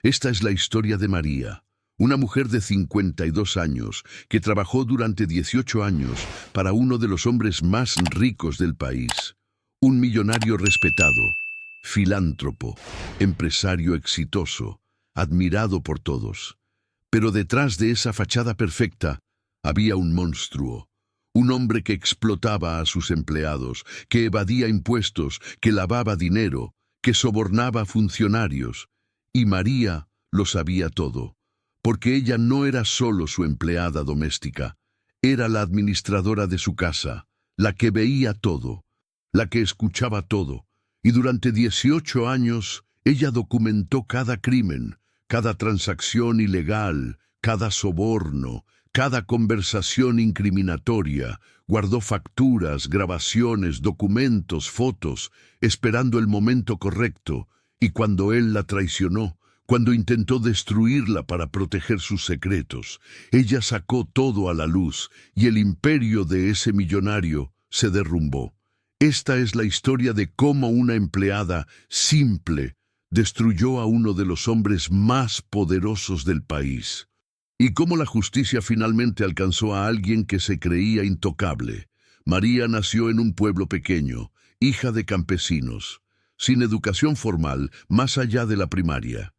Esta es la historia de María, una mujer de 52 años que trabajó durante 18 años para uno de los hombres más ricos del país, un millonario respetado, filántropo, empresario exitoso, admirado por todos. Pero detrás de esa fachada perfecta había un monstruo, un hombre que explotaba a sus empleados, que evadía impuestos, que lavaba dinero, que sobornaba a funcionarios. Y María lo sabía todo, porque ella no era solo su empleada doméstica, era la administradora de su casa, la que veía todo, la que escuchaba todo, y durante 18 años ella documentó cada crimen, cada transacción ilegal, cada soborno, cada conversación incriminatoria, guardó facturas, grabaciones, documentos, fotos, esperando el momento correcto, y cuando él la traicionó, cuando intentó destruirla para proteger sus secretos, ella sacó todo a la luz y el imperio de ese millonario se derrumbó. Esta es la historia de cómo una empleada simple destruyó a uno de los hombres más poderosos del país. Y cómo la justicia finalmente alcanzó a alguien que se creía intocable. María nació en un pueblo pequeño, hija de campesinos, sin educación formal más allá de la primaria,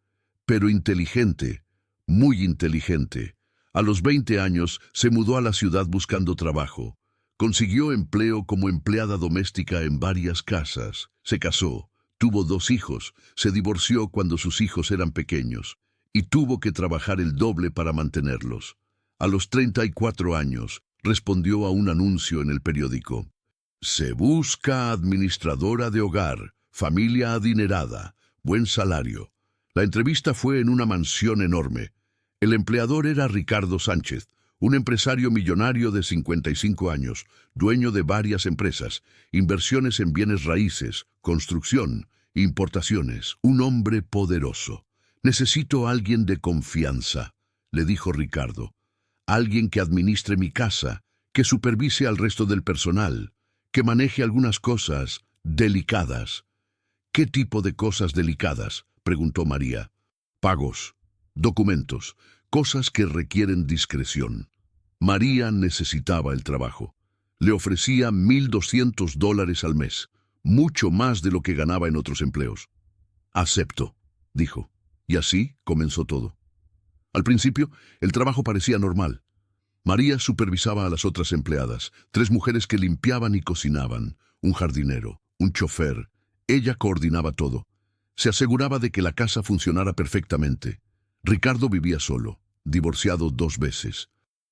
pero inteligente, muy inteligente. A los 20 años se mudó a la ciudad buscando trabajo. Consiguió empleo como empleada doméstica en varias casas. Se casó, tuvo 2 hijos, se divorció cuando sus hijos eran pequeños y tuvo que trabajar el doble para mantenerlos. A los 34 años respondió a un anuncio en el periódico. Se busca administradora de hogar, familia adinerada, buen salario. La entrevista fue en una mansión enorme. El empleador era Ricardo Sánchez, un empresario millonario de 55 años, dueño de varias empresas, inversiones en bienes raíces, construcción, importaciones, un hombre poderoso. Necesito a alguien de confianza, le dijo Ricardo. Alguien que administre mi casa, que supervise al resto del personal, que maneje algunas cosas delicadas. ¿Qué tipo de cosas delicadas?, preguntó María. Pagos, documentos, cosas que requieren discreción. María necesitaba el trabajo. Le ofrecía $1,200 al mes, mucho más de lo que ganaba en otros empleos. Acepto, dijo. Y así comenzó todo. Al principio, el trabajo parecía normal. María supervisaba a las otras empleadas, 3 mujeres que limpiaban y cocinaban, un jardinero, un chofer. Ella coordinaba todo. Se aseguraba de que la casa funcionara perfectamente. Ricardo vivía solo, divorciado 2 veces,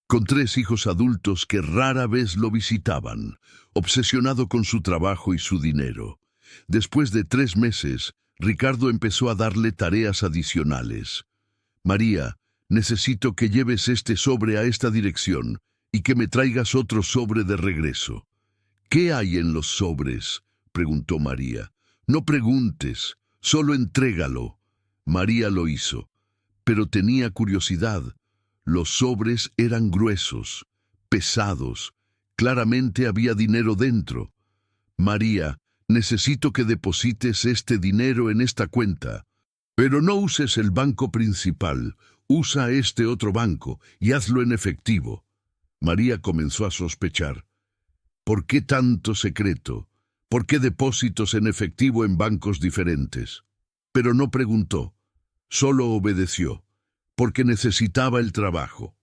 con 3 hijos adultos que rara vez lo visitaban, obsesionado con su trabajo y su dinero. Después de 3 meses, Ricardo empezó a darle tareas adicionales. María, necesito que lleves este sobre a esta dirección y que me traigas otro sobre de regreso. ¿Qué hay en los sobres?, preguntó María. No preguntes, solo entrégalo. María lo hizo, pero tenía curiosidad. Los sobres eran gruesos, pesados. Claramente había dinero dentro. María, necesito que deposites este dinero en esta cuenta. Pero no uses el banco principal, usa este otro banco y hazlo en efectivo. María comenzó a sospechar. ¿Por qué tanto secreto? ¿Por qué depósitos en efectivo en bancos diferentes? Pero no preguntó, solo obedeció, porque necesitaba el trabajo.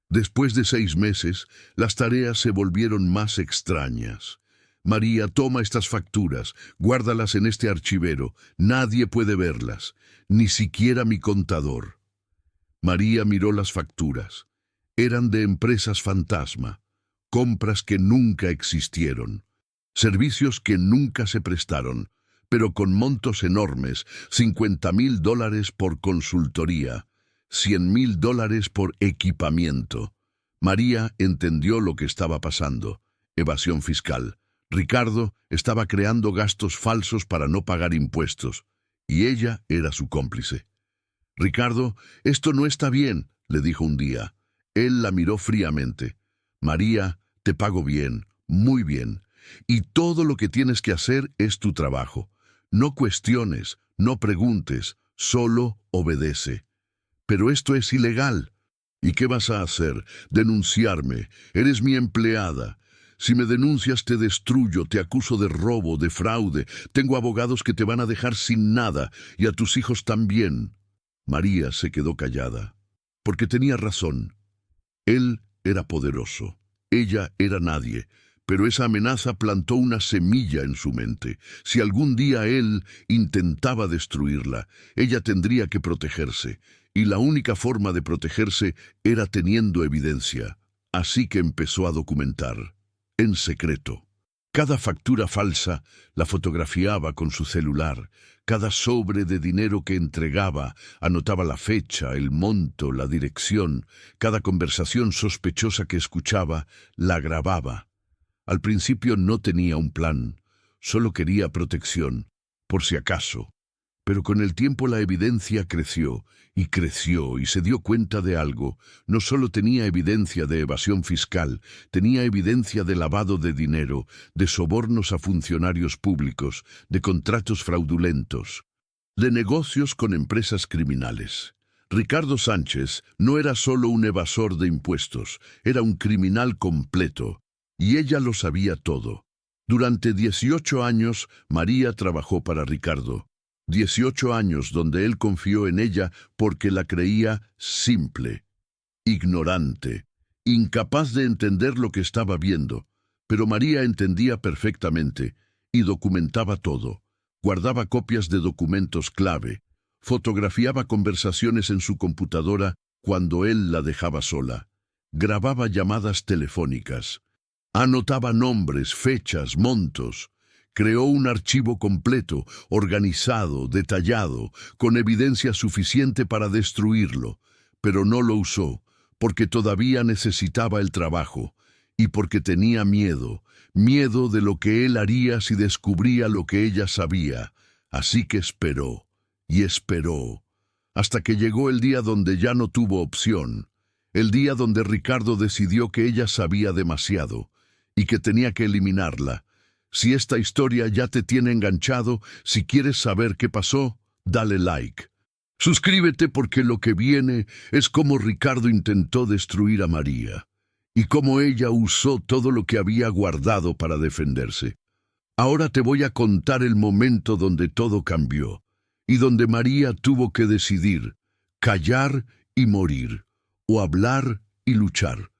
Después de 6 meses, las tareas se volvieron más extrañas. María, toma estas facturas, guárdalas en este archivero, nadie puede verlas, ni siquiera mi contador. María miró las facturas. Eran de empresas fantasma, compras que nunca existieron, servicios que nunca se prestaron, pero con montos enormes, $50,000 por consultoría, $100,000 por equipamiento. María entendió lo que estaba pasando, evasión fiscal. Ricardo estaba creando gastos falsos para no pagar impuestos, y ella era su cómplice. Ricardo, esto no está bien, le dijo un día. Él la miró fríamente. María, te pago bien, muy bien, y todo lo que tienes que hacer es tu trabajo. No cuestiones, no preguntes, Solo obedece. Pero esto es ilegal. ¿Y qué vas a hacer? Denunciarme. Eres mi empleada. Si me denuncias te destruyo, te acuso de robo, de fraude. Tengo abogados que te van a dejar sin nada, y a tus hijos también. María se quedó callada, porque tenía razón. Él era poderoso. Ella era nadie. Pero esa amenaza plantó una semilla en su mente. Si algún día él intentaba destruirla, ella tendría que protegerse. Y la única forma de protegerse era teniendo evidencia. Así que empezó a documentar, en secreto. Cada factura falsa la fotografiaba con su celular. Cada sobre de dinero que entregaba anotaba la fecha, el monto, la dirección. Cada conversación sospechosa que escuchaba la grababa. Al principio no tenía un plan, solo quería protección, por si acaso. Pero con el tiempo la evidencia creció, y se dio cuenta de algo. No solo tenía evidencia de evasión fiscal, tenía evidencia de lavado de dinero, de sobornos a funcionarios públicos, de contratos fraudulentos, de negocios con empresas criminales. Ricardo Sánchez no era solo un evasor de impuestos, era un criminal completo. Y ella lo sabía todo. Durante 18 años, María trabajó para Ricardo. 18 años donde él confió en ella porque la creía simple, ignorante, incapaz de entender lo que estaba viendo. Pero María entendía perfectamente y documentaba todo. Guardaba copias de documentos clave. Fotografiaba conversaciones en su computadora cuando él la dejaba sola. Grababa llamadas telefónicas. Anotaba nombres, fechas, montos. Creó un archivo completo, organizado, detallado, con evidencia suficiente para destruirlo, pero no lo usó, porque todavía necesitaba el trabajo, y porque tenía miedo de lo que él haría si descubría lo que ella sabía. Así que esperó, y esperó, hasta que llegó el día donde ya no tuvo opción, el día donde Ricardo decidió que ella sabía demasiado, y que tenía que eliminarla. Si esta historia ya te tiene enganchado, si quieres saber qué pasó, dale like. Suscríbete porque lo que viene es cómo Ricardo intentó destruir a María, y cómo ella usó todo lo que había guardado para defenderse. Ahora te voy a contar el momento donde todo cambió, y donde María tuvo que decidir, callar y morir, o hablar y luchar.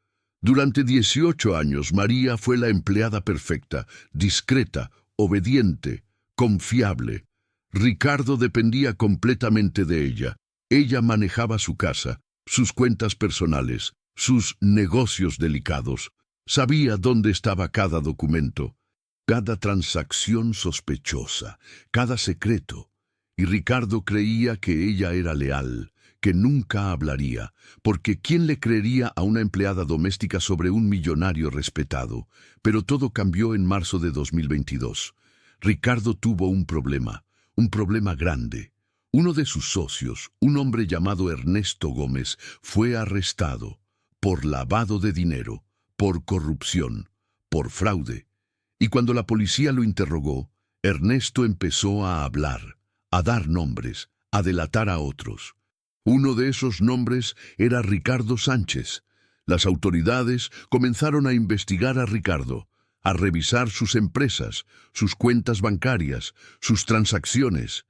Durante 18 años, María fue la empleada perfecta, discreta, obediente, confiable. Ricardo dependía completamente de ella. Ella manejaba su casa, sus cuentas personales, sus negocios delicados. Sabía dónde estaba cada documento, cada transacción sospechosa, cada secreto. Y Ricardo creía que ella era leal, que nunca hablaría, porque ¿quién le creería a una empleada doméstica sobre un millonario respetado? Pero todo cambió en marzo de 2022. Ricardo tuvo un problema grande. Uno de sus socios, un hombre llamado Ernesto Gómez, fue arrestado por lavado de dinero, por corrupción, por fraude. Y cuando la policía lo interrogó, Ernesto empezó a hablar, a dar nombres, a delatar a otros. Uno de esos nombres era Ricardo Sánchez. Las autoridades comenzaron a investigar a Ricardo, a revisar sus empresas, sus cuentas bancarias, sus transacciones.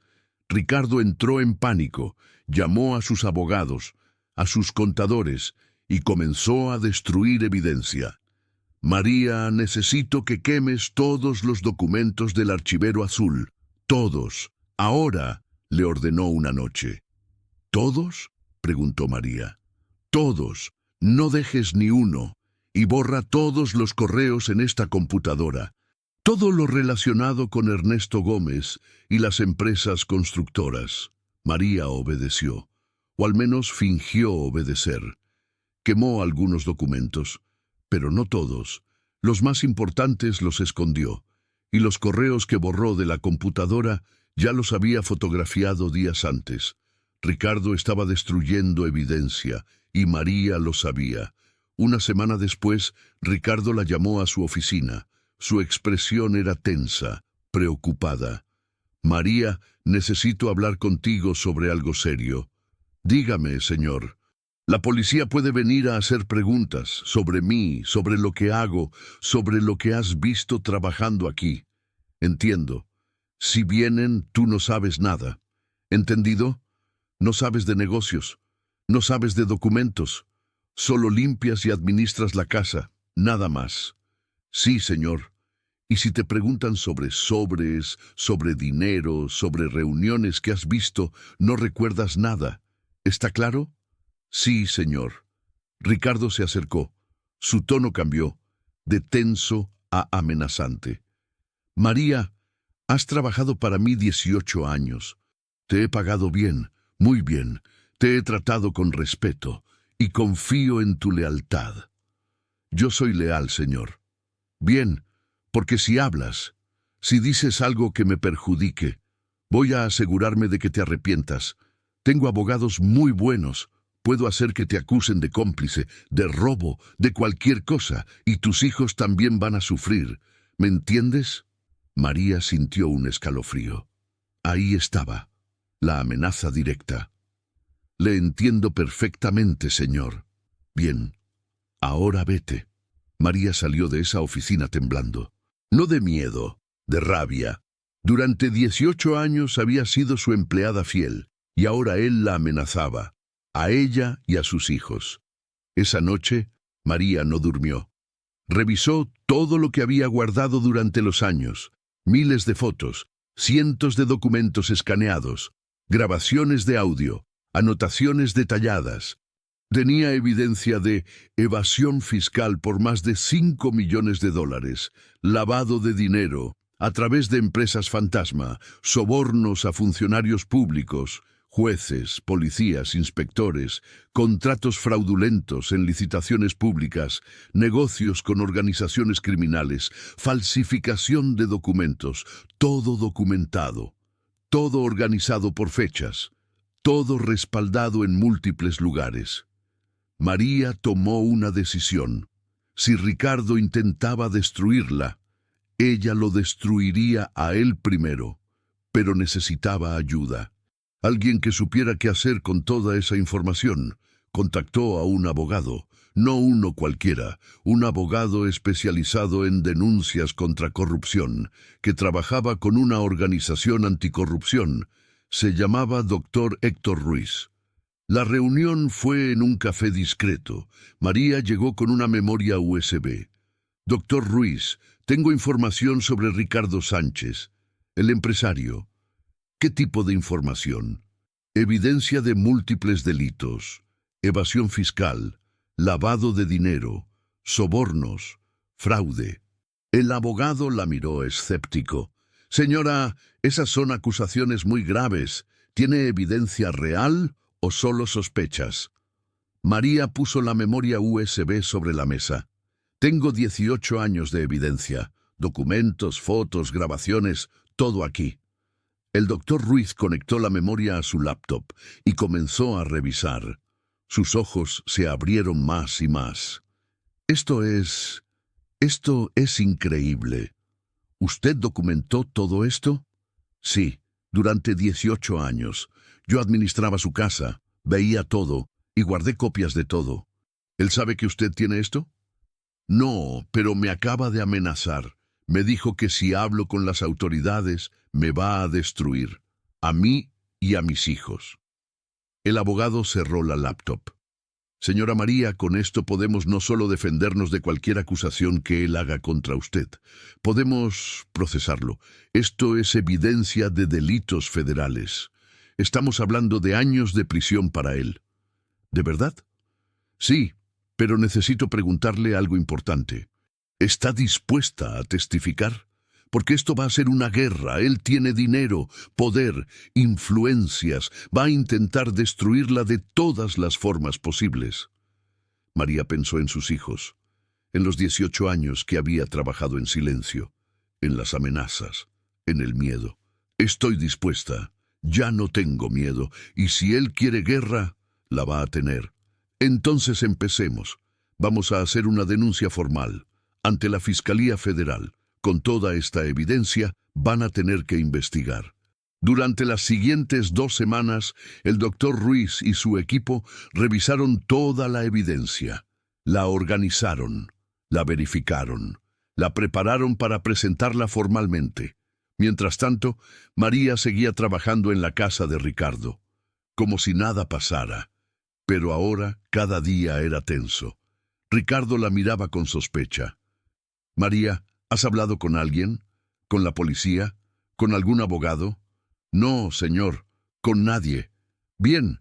Ricardo entró en pánico, llamó a sus abogados, a sus contadores, y comenzó a destruir evidencia. María, necesito que quemes todos los documentos del archivero azul. Todos. Ahora, le ordenó una noche. ¿Todos?, preguntó María. Todos, no dejes ni uno, y borra todos los correos en esta computadora. Todo lo relacionado con Ernesto Gómez y las empresas constructoras. María obedeció, o al menos fingió obedecer. Quemó algunos documentos, pero no todos. Los más importantes los escondió, y los correos que borró de la computadora ya los había fotografiado días antes. Ricardo estaba destruyendo evidencia, y María lo sabía. Una semana después, Ricardo la llamó a su oficina. Su expresión era tensa, preocupada. María, necesito hablar contigo sobre algo serio. Dígame, señor. La policía puede venir a hacer preguntas sobre mí, sobre lo que hago, sobre lo que has visto trabajando aquí. Entiendo. Si vienen, tú no sabes nada. ¿Entendido? No sabes de negocios, no sabes de documentos. Solo limpias y administras la casa, nada más. Sí, señor. Y si te preguntan sobre sobres, sobre dinero, sobre reuniones que has visto, no recuerdas nada. ¿Está claro? Sí, señor. Ricardo se acercó. Su tono cambió, de tenso a amenazante. María, has trabajado para mí 18 años. Te he pagado bien, muy bien. Te he tratado con respeto y confío en tu lealtad. Yo soy leal, señor. Bien, porque si hablas, si dices algo que me perjudique, voy a asegurarme de que te arrepientas. Tengo abogados muy buenos. Puedo hacer que te acusen de cómplice, de robo, de cualquier cosa, y tus hijos también van a sufrir. ¿Me entiendes? María sintió un escalofrío. Ahí estaba, la amenaza directa. Le entiendo perfectamente, señor. Bien, ahora vete. María salió de esa oficina temblando. No de miedo, de rabia. Durante 18 años había sido su empleada fiel, y ahora él la amenazaba, a ella y a sus hijos. Esa noche, María no durmió. Revisó todo lo que había guardado durante los años, miles de fotos, cientos de documentos escaneados, grabaciones de audio, anotaciones detalladas. Tenía evidencia de evasión fiscal por más de $5 millones, lavado de dinero a través de empresas fantasma, sobornos a funcionarios públicos, jueces, policías, inspectores, contratos fraudulentos en licitaciones públicas, negocios con organizaciones criminales, falsificación de documentos, todo documentado, todo organizado por fechas, todo respaldado en múltiples lugares. María tomó una decisión. Si Ricardo intentaba destruirla, ella lo destruiría a él primero, pero necesitaba ayuda. Alguien que supiera qué hacer con toda esa información. Contactó a un abogado, no uno cualquiera, un abogado especializado en denuncias contra corrupción, que trabajaba con una organización anticorrupción. Se llamaba Dr. Héctor Ruiz. La reunión fue en un café discreto. María llegó con una memoria USB. Doctor Ruiz, tengo información sobre Ricardo Sánchez, el empresario. ¿Qué tipo de información? Evidencia de múltiples delitos, evasión fiscal, lavado de dinero, sobornos, fraude. El abogado la miró escéptico. Señora, esas son acusaciones muy graves. ¿Tiene evidencia real o solo sospechas? María puso la memoria USB sobre la mesa. Tengo 18 años de evidencia, documentos, fotos, grabaciones, todo aquí. El doctor Ruiz conectó la memoria a su laptop y comenzó a revisar. Sus ojos se abrieron más y más. Esto es increíble. ¿Usted documentó todo esto? Sí, durante 18 años. Yo administraba su casa, veía todo y guardé copias de todo. ¿Él sabe que usted tiene esto? No, pero me acaba de amenazar. Me dijo que si hablo con las autoridades, me va a destruir, a mí y a mis hijos. El abogado cerró la laptop. Señora María, con esto podemos no solo defendernos de cualquier acusación que él haga contra usted, podemos procesarlo. Esto es evidencia de delitos federales. Estamos hablando de años de prisión para él. ¿De verdad? Sí, pero necesito preguntarle algo importante. ¿Está dispuesta a testificar? Porque esto va a ser una guerra. Él tiene dinero, poder, influencias. Va a intentar destruirla de todas las formas posibles. María pensó en sus hijos, en los 18 años que había trabajado en silencio, en las amenazas, en el miedo. Estoy dispuesta. Ya no tengo miedo. Y si él quiere guerra, la va a tener. Entonces empecemos. Vamos a hacer una denuncia formal ante la Fiscalía Federal. Con toda esta evidencia, van a tener que investigar. Durante las siguientes 2 semanas, el doctor Ruiz y su equipo revisaron toda la evidencia, la organizaron, la verificaron, la prepararon para presentarla formalmente. Mientras tanto, María seguía trabajando en la casa de Ricardo, como si nada pasara. Pero ahora cada día era tenso. Ricardo la miraba con sospecha. «María, ¿has hablado con alguien? ¿Con la policía? ¿Con algún abogado?» «No, señor, con nadie». «Bien,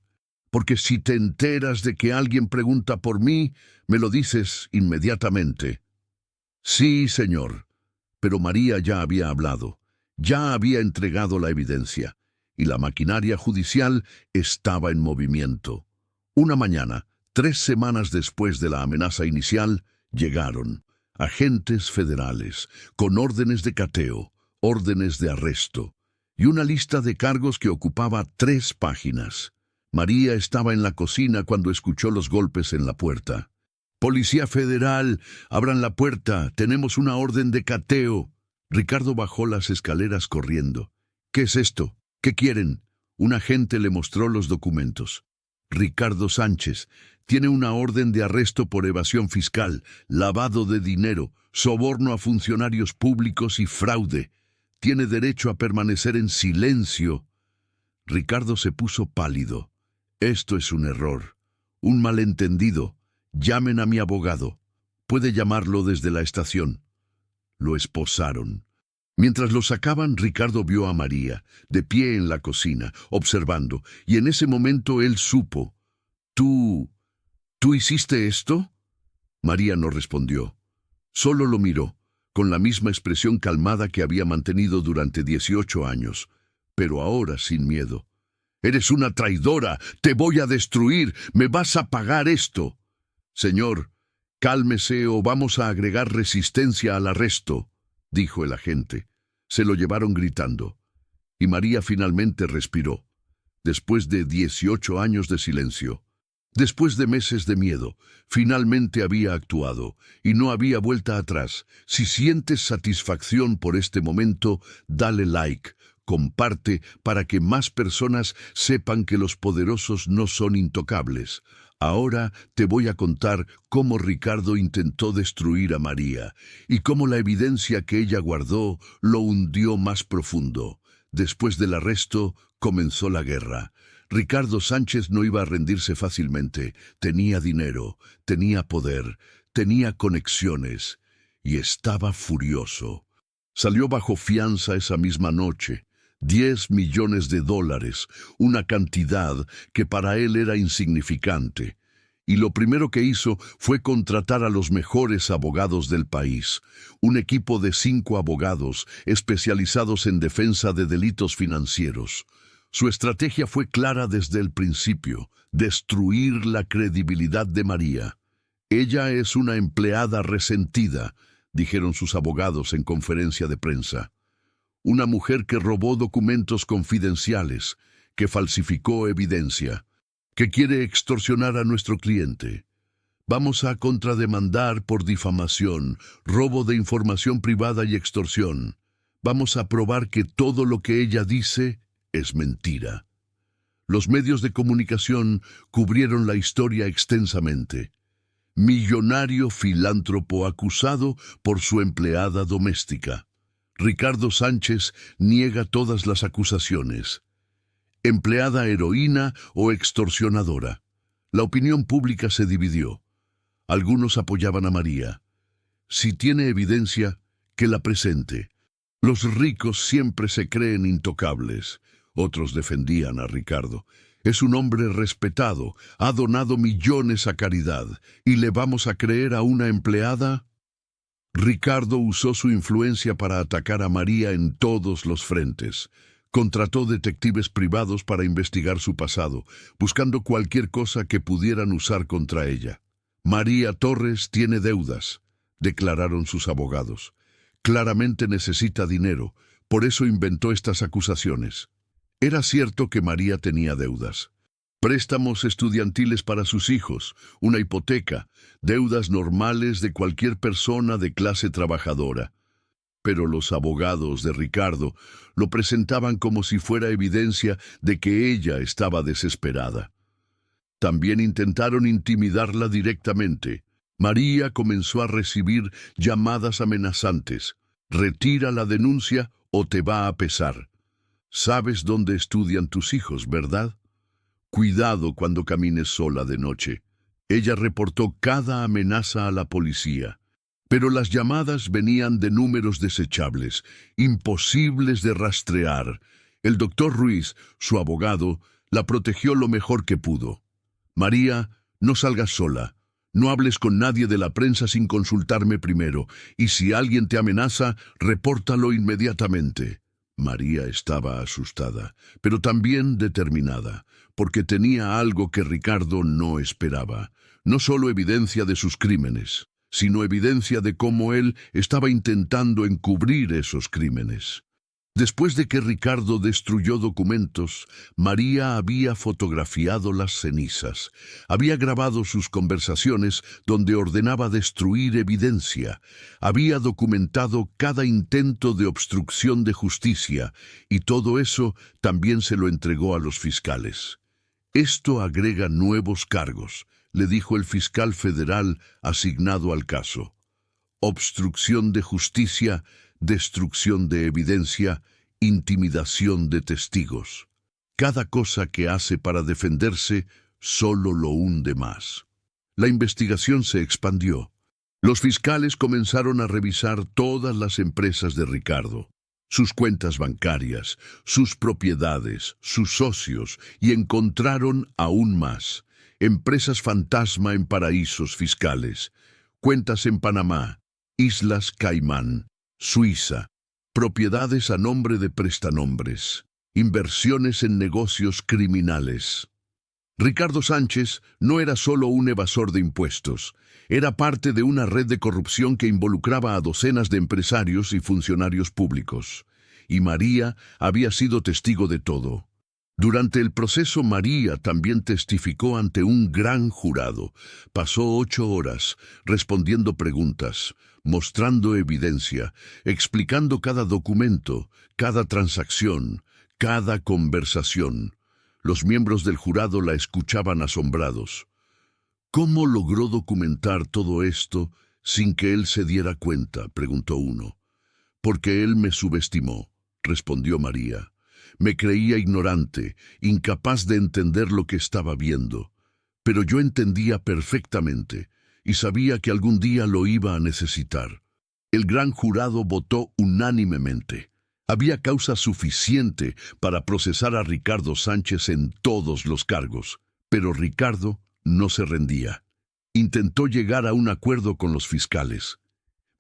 porque si te enteras de que alguien pregunta por mí, me lo dices inmediatamente». «Sí, señor». Pero María ya había hablado, ya había entregado la evidencia, y la maquinaria judicial estaba en movimiento. Una mañana, 3 semanas después de la amenaza inicial, llegaron agentes federales con órdenes de cateo, órdenes de arresto y una lista de cargos que ocupaba 3 páginas. María estaba en la cocina cuando escuchó los golpes en la puerta. «Policía Federal, abran la puerta, tenemos una orden de cateo». Ricardo bajó las escaleras corriendo. «¿Qué es esto? ¿Qué quieren?» Un agente le mostró los documentos. «Ricardo Sánchez tiene una orden de arresto por evasión fiscal, lavado de dinero, soborno a funcionarios públicos y fraude. Tiene derecho a permanecer en silencio». Ricardo se puso pálido. «Esto es un error, un malentendido. Llamen a mi abogado. Puede llamarlo desde la estación». Lo esposaron. Mientras lo sacaban, Ricardo vio a María, de pie en la cocina, observando, y en ese momento él supo. ¿Tú hiciste esto?» María no respondió. Solo lo miró, con la misma expresión calmada que había mantenido durante 18 años, pero ahora sin miedo. «Eres una traidora, te voy a destruir, me vas a pagar esto». «Señor, cálmese o vamos a agregar resistencia al arresto», dijo el agente. Se lo llevaron gritando, y María finalmente respiró, después de 18 años de silencio. Después de meses de miedo, finalmente había actuado, y no había vuelta atrás. Si sientes satisfacción por este momento, dale like, comparte para que más personas sepan que los poderosos no son intocables. Ahora te voy a contar cómo Ricardo intentó destruir a María y cómo la evidencia que ella guardó lo hundió más profundo. Después del arresto, comenzó la guerra. Ricardo Sánchez no iba a rendirse fácilmente. Tenía dinero, tenía poder, tenía conexiones y estaba furioso. Salió bajo fianza esa misma noche. $10 millones, una cantidad que para él era insignificante. Y lo primero que hizo fue contratar a los mejores abogados del país, un equipo de 5 abogados especializados en defensa de delitos financieros. Su estrategia fue clara desde el principio: destruir la credibilidad de María. «Ella es una empleada resentida», dijeron sus abogados en conferencia de prensa. «Una mujer que robó documentos confidenciales, que falsificó evidencia, que quiere extorsionar a nuestro cliente. Vamos a contrademandar por difamación, robo de información privada y extorsión. Vamos a probar que todo lo que ella dice es mentira». Los medios de comunicación cubrieron la historia extensamente. Millonario filántropo acusado por su empleada doméstica. Ricardo Sánchez niega todas las acusaciones. Empleada heroína o extorsionadora. La opinión pública se dividió. Algunos apoyaban a María. Si tiene evidencia, que la presente. Los ricos siempre se creen intocables. Otros defendían a Ricardo. Es un hombre respetado, ha donado millones a caridad, ¿y le vamos a creer a una empleada? Ricardo usó su influencia para atacar a María en todos los frentes. Contrató detectives privados para investigar su pasado, buscando cualquier cosa que pudieran usar contra ella. «María Torres tiene deudas», declararon sus abogados. «Claramente necesita dinero, por eso inventó estas acusaciones». Era cierto que María tenía deudas. Préstamos estudiantiles para sus hijos, una hipoteca, deudas normales de cualquier persona de clase trabajadora. Pero los abogados de Ricardo lo presentaban como si fuera evidencia de que ella estaba desesperada. También intentaron intimidarla directamente. María comenzó a recibir llamadas amenazantes. Retira la denuncia o te va a pesar. Sabes dónde estudian tus hijos, ¿verdad? Cuidado cuando camines sola de noche. Ella reportó cada amenaza a la policía. Pero las llamadas venían de números desechables, imposibles de rastrear. El doctor Ruiz, su abogado, la protegió lo mejor que pudo. María, no salgas sola. No hables con nadie de la prensa sin consultarme primero, y si alguien te amenaza, repórtalo inmediatamente. María estaba asustada, pero también determinada, porque tenía algo que Ricardo no esperaba. No solo evidencia de sus crímenes, sino evidencia de cómo él estaba intentando encubrir esos crímenes. Después de que Ricardo destruyó documentos, María había fotografiado las cenizas. Había grabado sus conversaciones donde ordenaba destruir evidencia. Había documentado cada intento de obstrucción de justicia, y todo eso también se lo entregó a los fiscales. Esto agrega nuevos cargos, le dijo el fiscal federal asignado al caso. Obstrucción de justicia, destrucción de evidencia, intimidación de testigos. Cada cosa que hace para defenderse solo lo hunde más. La investigación se expandió. Los fiscales comenzaron a revisar todas las empresas de Ricardo, sus cuentas bancarias, sus propiedades, sus socios, y encontraron aún más. Empresas fantasma en paraísos fiscales, cuentas en Panamá, Islas Caimán, Suiza, propiedades a nombre de prestanombres, inversiones en negocios criminales. Ricardo Sánchez no era solo un evasor de impuestos, era parte de una red de corrupción que involucraba a docenas de empresarios y funcionarios públicos. Y María había sido testigo de todo. Durante el proceso, María también testificó ante un gran jurado. Pasó 8 horas respondiendo preguntas, mostrando evidencia, explicando cada documento, cada transacción, cada conversación. Los miembros del jurado la escuchaban asombrados. ¿Cómo logró documentar todo esto sin que él se diera cuenta?, preguntó uno. Porque él me subestimó, respondió María. Me creía ignorante, incapaz de entender lo que estaba viendo. Pero yo entendía perfectamente y sabía que algún día lo iba a necesitar. El gran jurado votó unánimemente. Había causa suficiente para procesar a Ricardo Sánchez en todos los cargos, pero Ricardo no se rendía. Intentó llegar a un acuerdo con los fiscales.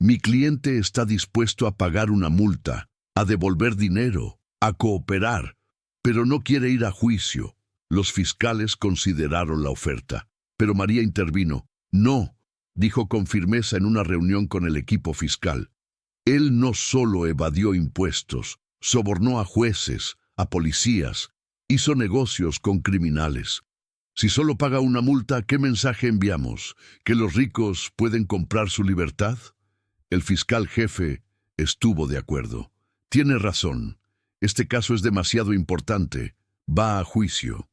Mi cliente está dispuesto a pagar una multa, a devolver dinero, a cooperar, pero no quiere ir a juicio. Los fiscales consideraron la oferta, pero María intervino. No, dijo con firmeza en una reunión con el equipo fiscal. Él no solo evadió impuestos, sobornó a jueces, a policías, hizo negocios con criminales. Si solo paga una multa, ¿qué mensaje enviamos? ¿Que los ricos pueden comprar su libertad? El fiscal jefe estuvo de acuerdo. Tiene razón. Este caso es demasiado importante. Va a juicio.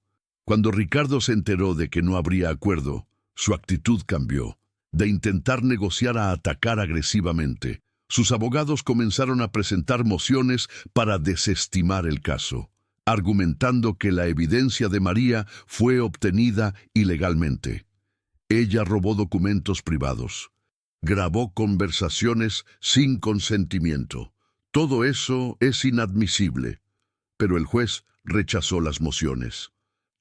Cuando Ricardo se enteró de que no habría acuerdo, su actitud cambió. De intentar negociar a atacar agresivamente. Sus abogados comenzaron a presentar mociones para desestimar el caso, argumentando que la evidencia de María fue obtenida ilegalmente. Ella robó documentos privados. Grabó conversaciones sin consentimiento. Todo eso es inadmisible. Pero el juez rechazó las mociones.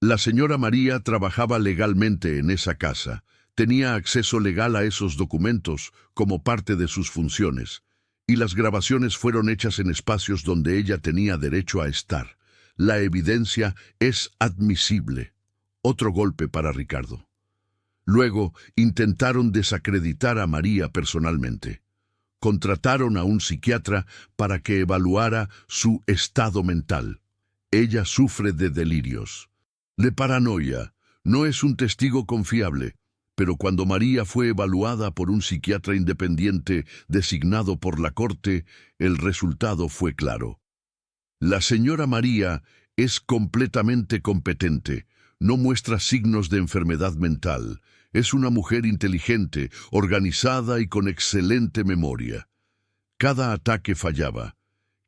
La señora María trabajaba legalmente en esa casa. Tenía acceso legal a esos documentos como parte de sus funciones. Y las grabaciones fueron hechas en espacios donde ella tenía derecho a estar. La evidencia es admisible. Otro golpe para Ricardo. Luego intentaron desacreditar a María personalmente. Contrataron a un psiquiatra para que evaluara su estado mental. Ella sufre de delirios. De paranoia. No es un testigo confiable. Pero cuando María fue evaluada por un psiquiatra independiente designado por la corte, el resultado fue claro. La señora María es completamente competente, no muestra signos de enfermedad mental, es una mujer inteligente, organizada y con excelente memoria. Cada ataque fallaba,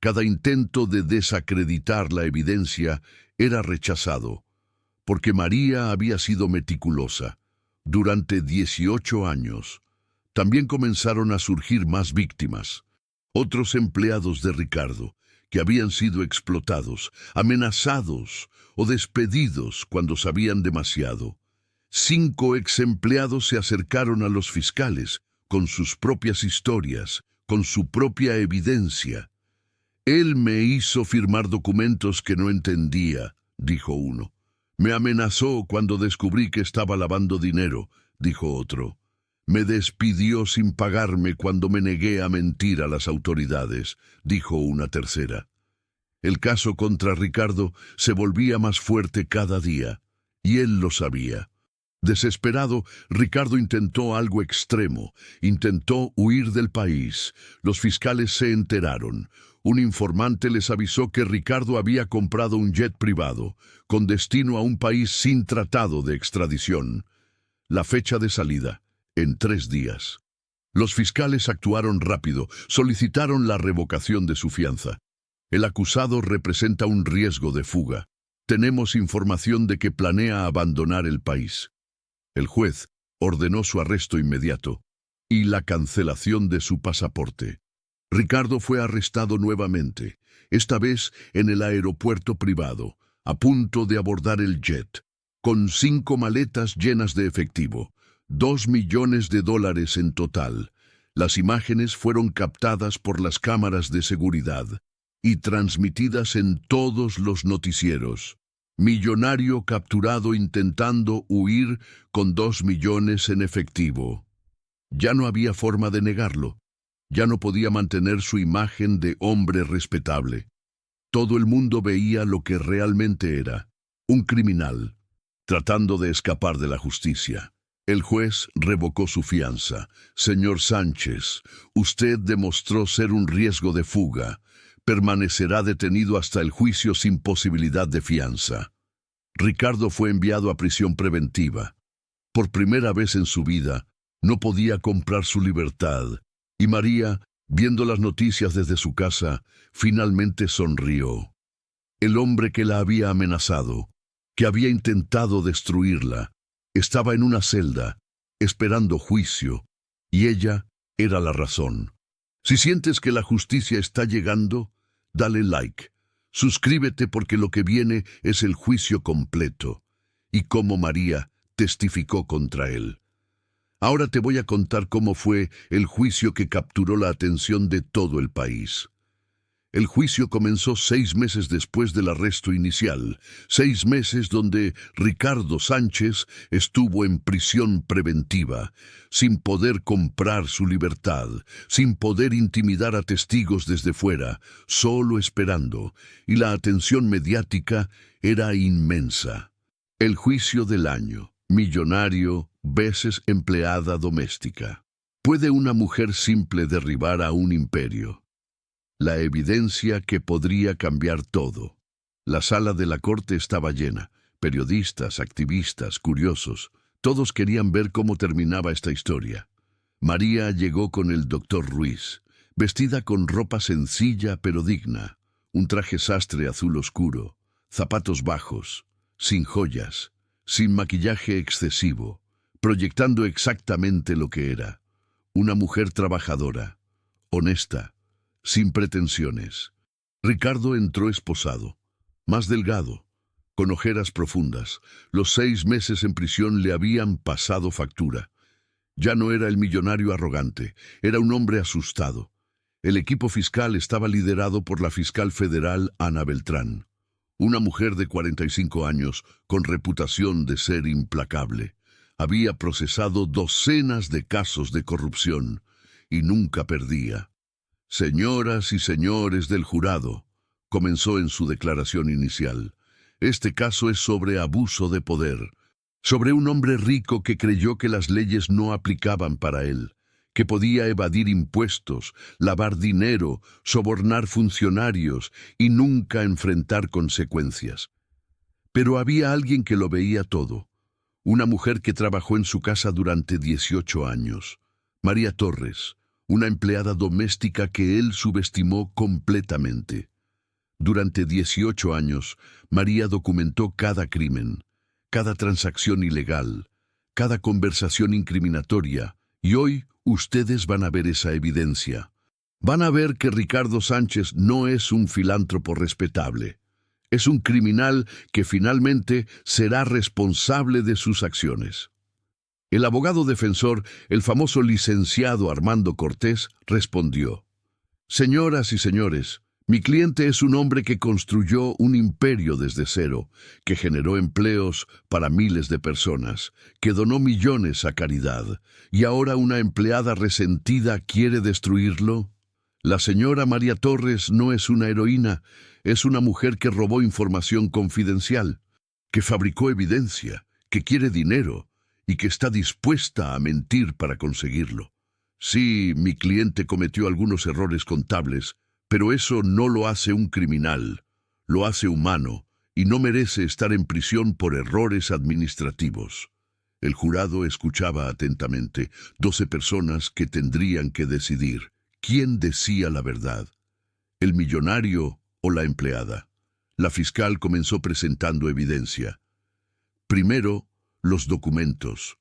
cada intento de desacreditar la evidencia era rechazado, porque María había sido meticulosa. Durante 18 años, también comenzaron a surgir más víctimas. Otros empleados de Ricardo, que habían sido explotados, amenazados o despedidos cuando sabían demasiado. 5 ex empleados se acercaron a los fiscales con sus propias historias, con su propia evidencia. «Él me hizo firmar documentos que no entendía», dijo uno. «Me amenazó cuando descubrí que estaba lavando dinero», dijo otro. «Me despidió sin pagarme cuando me negué a mentir a las autoridades», dijo una tercera. El caso contra Ricardo se volvía más fuerte cada día, y él lo sabía. Desesperado, Ricardo intentó algo extremo, intentó huir del país. Los fiscales se enteraron. Un informante les avisó que Ricardo había comprado un jet privado, con destino a un país sin tratado de extradición. La fecha de salida, en 3 días. Los fiscales actuaron rápido, solicitaron la revocación de su fianza. El acusado representa un riesgo de fuga. Tenemos información de que planea abandonar el país. El juez ordenó su arresto inmediato y la cancelación de su pasaporte. Ricardo fue arrestado nuevamente, esta vez en el aeropuerto privado, a punto de abordar el jet, con 5 maletas llenas de efectivo, $2 millones en total. Las imágenes fueron captadas por las cámaras de seguridad y transmitidas en todos los noticieros. Millonario capturado intentando huir con 2 millones en efectivo. Ya no había forma de negarlo. Ya no podía mantener su imagen de hombre respetable. Todo el mundo veía lo que realmente era, un criminal, tratando de escapar de la justicia. El juez revocó su fianza. «Señor Sánchez, usted demostró ser un riesgo de fuga. Permanecerá detenido hasta el juicio sin posibilidad de fianza». Ricardo fue enviado a prisión preventiva. Por primera vez en su vida, no podía comprar su libertad, y María, viendo las noticias desde su casa, finalmente sonrió. El hombre que la había amenazado, que había intentado destruirla, estaba en una celda, esperando juicio, y ella era la razón. Si sientes que la justicia está llegando, dale like. Suscríbete porque lo que viene es el juicio completo, y cómo María testificó contra él. Ahora te voy a contar cómo fue el juicio que capturó la atención de todo el país. El juicio comenzó 6 meses después del arresto inicial, 6 meses donde Ricardo Sánchez estuvo en prisión preventiva, sin poder comprar su libertad, sin poder intimidar a testigos desde fuera, solo esperando, y la atención mediática era inmensa. El juicio del año, millonario, veces empleada doméstica. ¿Puede una mujer simple derribar a un imperio? La evidencia que podría cambiar todo. La sala de la corte estaba llena. Periodistas, activistas, curiosos. Todos querían ver cómo terminaba esta historia. María llegó con el doctor Ruiz, vestida con ropa sencilla pero digna. Un traje sastre azul oscuro, zapatos bajos, sin joyas, sin maquillaje excesivo, proyectando exactamente lo que era. Una mujer trabajadora, honesta, sin pretensiones. Ricardo entró esposado, más delgado, con ojeras profundas. Los 6 meses en prisión le habían pasado factura. Ya no era el millonario arrogante, era un hombre asustado. El equipo fiscal estaba liderado por la fiscal federal Ana Beltrán, una mujer de 45 años con reputación de ser implacable. Había procesado docenas de casos de corrupción y nunca perdía. «Señoras y señores del jurado», comenzó en su declaración inicial, «este caso es sobre abuso de poder. sobre un hombre rico que creyó que las leyes no aplicaban para él, que podía evadir impuestos, lavar dinero, sobornar funcionarios y nunca enfrentar consecuencias. Pero había alguien que lo veía todo, una mujer que trabajó en su casa durante 18 años, María Torres, una empleada doméstica que él subestimó completamente. Durante 18 años, María documentó cada crimen, cada transacción ilegal, cada conversación incriminatoria, y hoy ustedes van a ver esa evidencia. Van a ver que Ricardo Sánchez no es un filántropo respetable. Es un criminal que finalmente será responsable de sus acciones. El abogado defensor, el famoso licenciado Armando Cortés, respondió: Señoras y señores, mi cliente es un hombre que construyó un imperio desde cero, que generó empleos para miles de personas, que donó millones a caridad, y ahora una empleada resentida quiere destruirlo. La señora María Torres no es una heroína, es una mujer que robó información confidencial, que fabricó evidencia, que quiere dinero y que está dispuesta a mentir para conseguirlo. Sí, mi cliente cometió algunos errores contables, pero eso no lo hace un criminal, lo hace humano y no merece estar en prisión por errores administrativos. El jurado escuchaba atentamente, 12 personas que tendrían que decidir quién decía la verdad, el millonario o la empleada. La fiscal comenzó presentando evidencia. Primero, los documentos,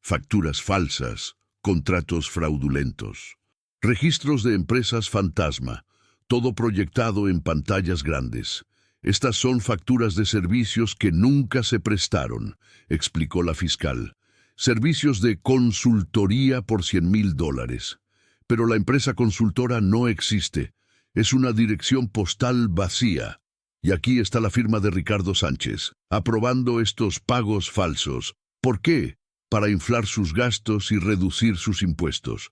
facturas falsas, contratos fraudulentos, registros de empresas fantasma, todo proyectado en pantallas grandes. Estas son facturas de servicios que nunca se prestaron, explicó la fiscal. Servicios de consultoría por $100,000. Pero la empresa consultora no existe. Es una dirección postal vacía. Y aquí está la firma de Ricardo Sánchez, aprobando estos pagos falsos. ¿Por qué? Para inflar sus gastos y reducir sus impuestos.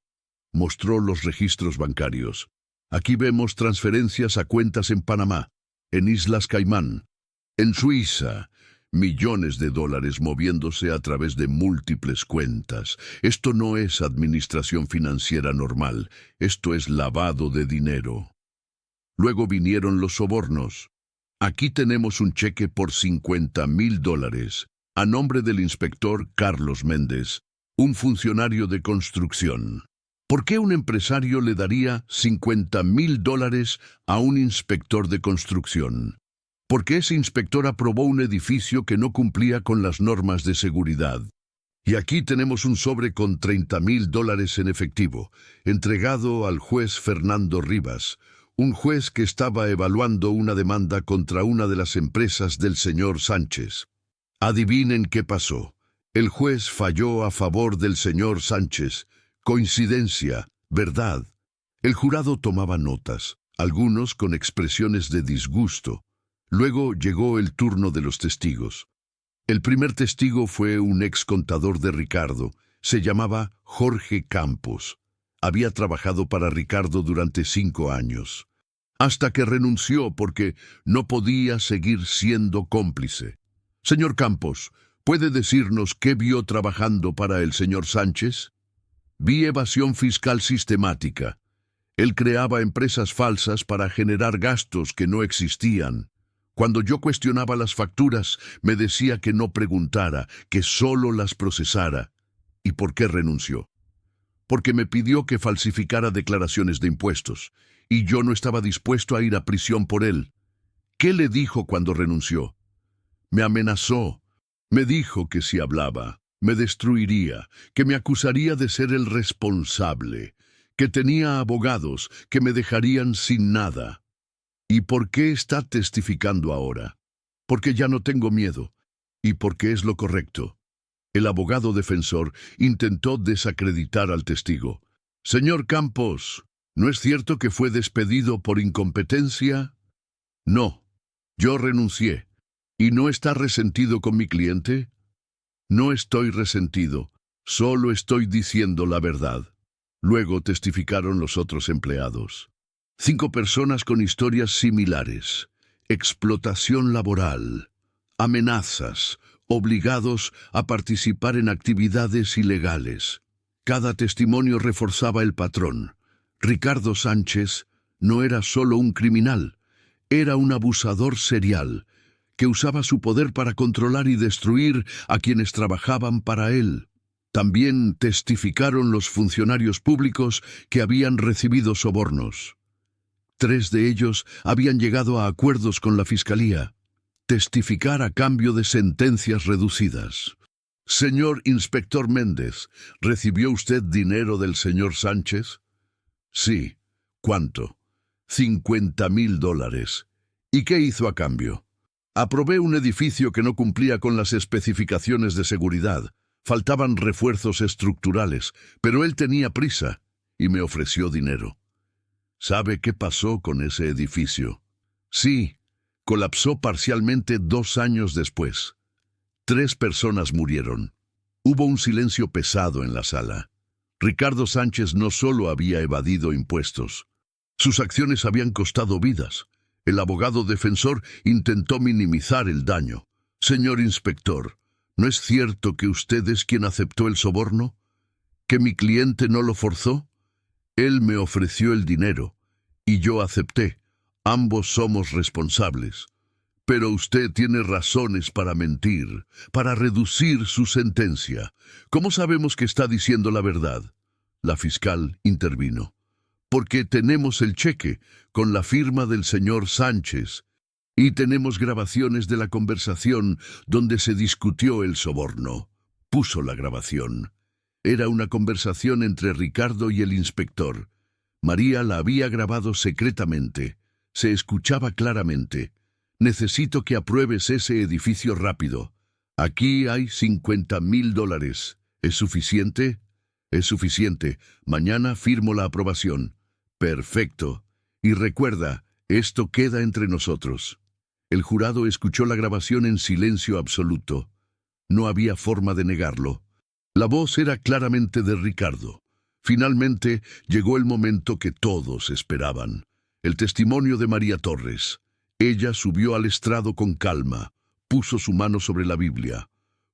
Mostró los registros bancarios. Aquí vemos transferencias a cuentas en Panamá, en Islas Caimán, en Suiza, millones de dólares moviéndose a través de múltiples cuentas. Esto no es administración financiera normal, esto es lavado de dinero. Luego vinieron los sobornos. Aquí tenemos un cheque por $50,000, a nombre del inspector Carlos Méndez, un funcionario de construcción. ¿Por qué un empresario le daría $50,000 a un inspector de construcción? Porque ese inspector aprobó un edificio que no cumplía con las normas de seguridad. Y aquí tenemos un sobre con $30,000 en efectivo, entregado al juez Fernando Rivas, un juez que estaba evaluando una demanda contra una de las empresas del señor Sánchez. Adivinen qué pasó. El juez falló a favor del señor Sánchez. Coincidencia, verdad. El jurado tomaba notas, algunos con expresiones de disgusto. Luego llegó el turno de los testigos. El primer testigo fue un ex contador de Ricardo. Se llamaba Jorge Campos. Había trabajado para Ricardo durante 5 años, hasta que renunció porque no podía seguir siendo cómplice. Señor Campos, ¿puede decirnos qué vio trabajando para el señor Sánchez? Vi evasión fiscal sistemática. Él creaba empresas falsas para generar gastos que no existían. Cuando yo cuestionaba las facturas, me decía que no preguntara, que solo las procesara. ¿Y por qué renunció? Porque me pidió que falsificara declaraciones de impuestos, y yo no estaba dispuesto a ir a prisión por él. ¿Qué le dijo cuando renunció? Me amenazó. Me dijo que si hablaba, me destruiría, que me acusaría de ser el responsable, que tenía abogados que me dejarían sin nada. ¿Y por qué está testificando ahora? Porque ya no tengo miedo, y porque es lo correcto. El abogado defensor intentó desacreditar al testigo. Señor Campos, ¿no es cierto que fue despedido por incompetencia? No, yo renuncié. ¿Y no está resentido con mi cliente? No estoy resentido, solo estoy diciendo la verdad. Luego testificaron los otros empleados. 5 personas con historias similares: explotación laboral, amenazas, obligados a participar en actividades ilegales. Cada testimonio reforzaba el patrón. Ricardo Sánchez no era solo un criminal, era un abusador serial, que usaba su poder para controlar y destruir a quienes trabajaban para él. También testificaron los funcionarios públicos que habían recibido sobornos. 3 de ellos habían llegado a acuerdos con la fiscalía. Testificar a cambio de sentencias reducidas. Señor Inspector Méndez, ¿recibió usted dinero del señor Sánchez? Sí. ¿Cuánto? $50,000. ¿Y qué hizo a cambio? Aprobé un edificio que no cumplía con las especificaciones de seguridad. Faltaban refuerzos estructurales, pero él tenía prisa y me ofreció dinero. ¿Sabe qué pasó con ese edificio? Sí, colapsó parcialmente 2 años después. 3 personas murieron. Hubo un silencio pesado en la sala. Ricardo Sánchez no solo había evadido impuestos. Sus acciones habían costado vidas. El abogado defensor intentó minimizar el daño. Señor inspector, ¿no es cierto que usted es quien aceptó el soborno? ¿Que mi cliente no lo forzó? Él me ofreció el dinero, y yo acepté. Ambos somos responsables. Pero usted tiene razones para mentir, para reducir su sentencia. ¿Cómo sabemos que está diciendo la verdad? La fiscal intervino. Porque tenemos el cheque con la firma del señor Sánchez y tenemos grabaciones de la conversación donde se discutió el soborno. Puso la grabación. Era una conversación entre Ricardo y el inspector. María la había grabado secretamente. Se escuchaba claramente. Necesito que apruebes ese edificio rápido. Aquí hay $50,000. ¿Es suficiente? Es suficiente. Mañana firmo la aprobación. Perfecto. Y recuerda, esto queda entre nosotros. El jurado escuchó la grabación en silencio absoluto. No había forma de negarlo. La voz era claramente de Ricardo. Finalmente llegó el momento que todos esperaban. El testimonio de María Torres. Ella subió al estrado con calma, puso su mano sobre la Biblia.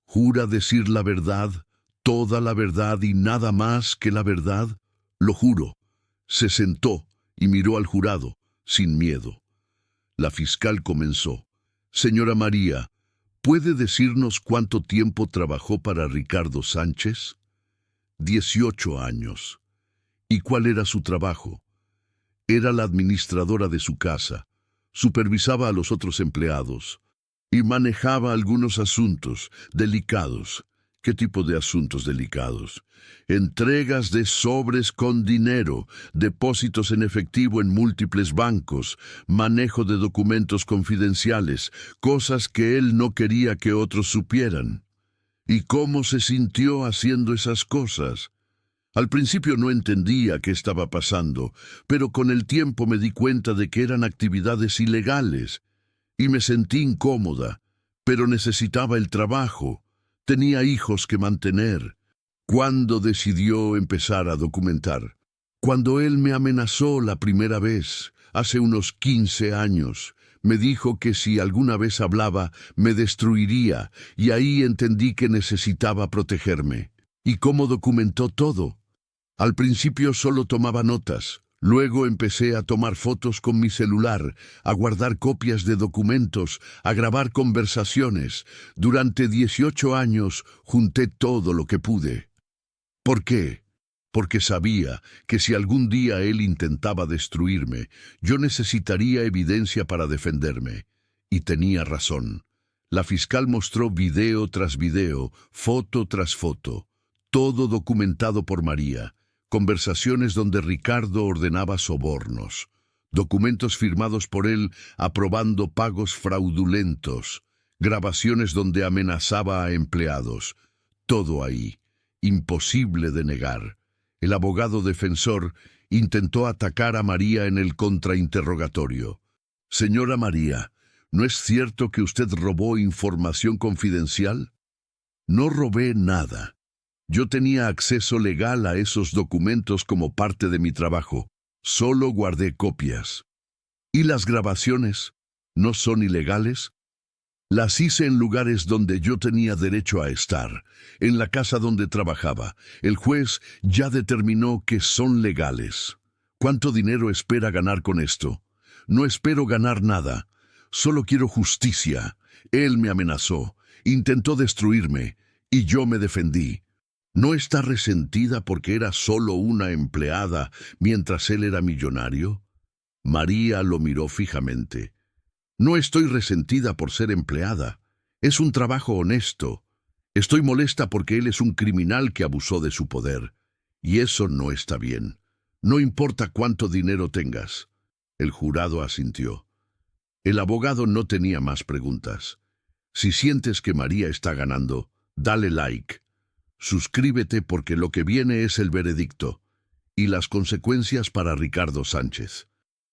¿Jura decir la verdad, toda la verdad y nada más que la verdad? Lo juro. Se sentó y miró al jurado, sin miedo. La fiscal comenzó. Señora María, ¿puede decirnos cuánto tiempo trabajó para Ricardo Sánchez? 18 años. ¿Y cuál era su trabajo? Era la administradora de su casa. Supervisaba a los otros empleados y manejaba algunos asuntos delicados. ¿Qué tipo de asuntos delicados? Entregas de sobres con dinero, depósitos en efectivo en múltiples bancos, manejo de documentos confidenciales, cosas que él no quería que otros supieran. ¿Y cómo se sintió haciendo esas cosas? Al principio no entendía qué estaba pasando, pero con el tiempo me di cuenta de que eran actividades ilegales, y me sentí incómoda, pero necesitaba el trabajo. Tenía hijos que mantener. ¿Cuándo decidió empezar a documentar? Cuando él me amenazó la primera vez, hace unos 15 años. Me dijo que si alguna vez hablaba, me destruiría, y ahí entendí que necesitaba protegerme. ¿Y cómo documentó todo? Al principio solo tomaba notas. Luego empecé a tomar fotos con mi celular, a guardar copias de documentos, a grabar conversaciones. Durante 18 años junté todo lo que pude. ¿Por qué? Porque sabía que si algún día él intentaba destruirme, yo necesitaría evidencia para defenderme. Y tenía razón. La fiscal mostró video tras video, foto tras foto, todo documentado por María. Conversaciones donde Ricardo ordenaba sobornos, documentos firmados por él aprobando pagos fraudulentos, grabaciones donde amenazaba a empleados. Todo ahí, imposible de negar. El abogado defensor intentó atacar a María en el contrainterrogatorio. Señora María, ¿no es cierto que usted robó información confidencial? No robé nada. Yo tenía acceso legal a esos documentos como parte de mi trabajo. Solo guardé copias. ¿Y las grabaciones? ¿No son ilegales? Las hice en lugares donde yo tenía derecho a estar, en la casa donde trabajaba. El juez ya determinó que son legales. ¿Cuánto dinero espera ganar con esto? No espero ganar nada. Solo quiero justicia. Él me amenazó, intentó destruirme, y yo me defendí. ¿No está resentida porque era solo una empleada mientras él era millonario? María lo miró fijamente. No estoy resentida por ser empleada. Es un trabajo honesto. Estoy molesta porque él es un criminal que abusó de su poder. Y eso no está bien. No importa cuánto dinero tengas. El jurado asintió. El abogado no tenía más preguntas. Si sientes que María está ganando, dale like. Suscríbete porque lo que viene es el veredicto y las consecuencias para Ricardo Sánchez.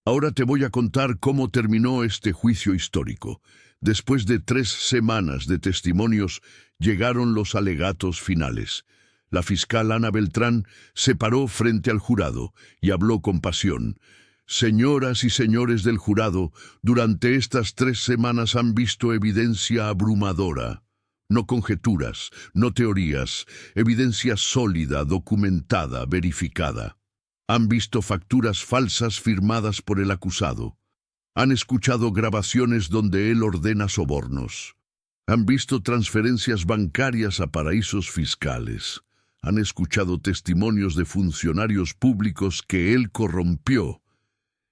Ahora te voy a contar cómo terminó este juicio histórico. Después de 3 semanas de testimonios, llegaron los alegatos finales. La fiscal Ana Beltrán se paró frente al jurado y habló con pasión. Señoras y señores del jurado, durante estas 3 semanas han visto evidencia abrumadora. No conjeturas, no teorías, evidencia sólida, documentada, verificada. Han visto facturas falsas firmadas por el acusado. Han escuchado grabaciones donde él ordena sobornos. Han visto transferencias bancarias a paraísos fiscales. Han escuchado testimonios de funcionarios públicos que él corrompió.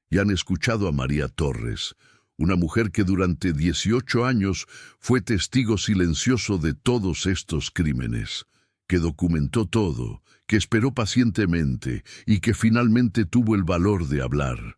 Y han escuchado a María Torres, una mujer que durante 18 años fue testigo silencioso de todos estos crímenes, que documentó todo, que esperó pacientemente y que finalmente tuvo el valor de hablar.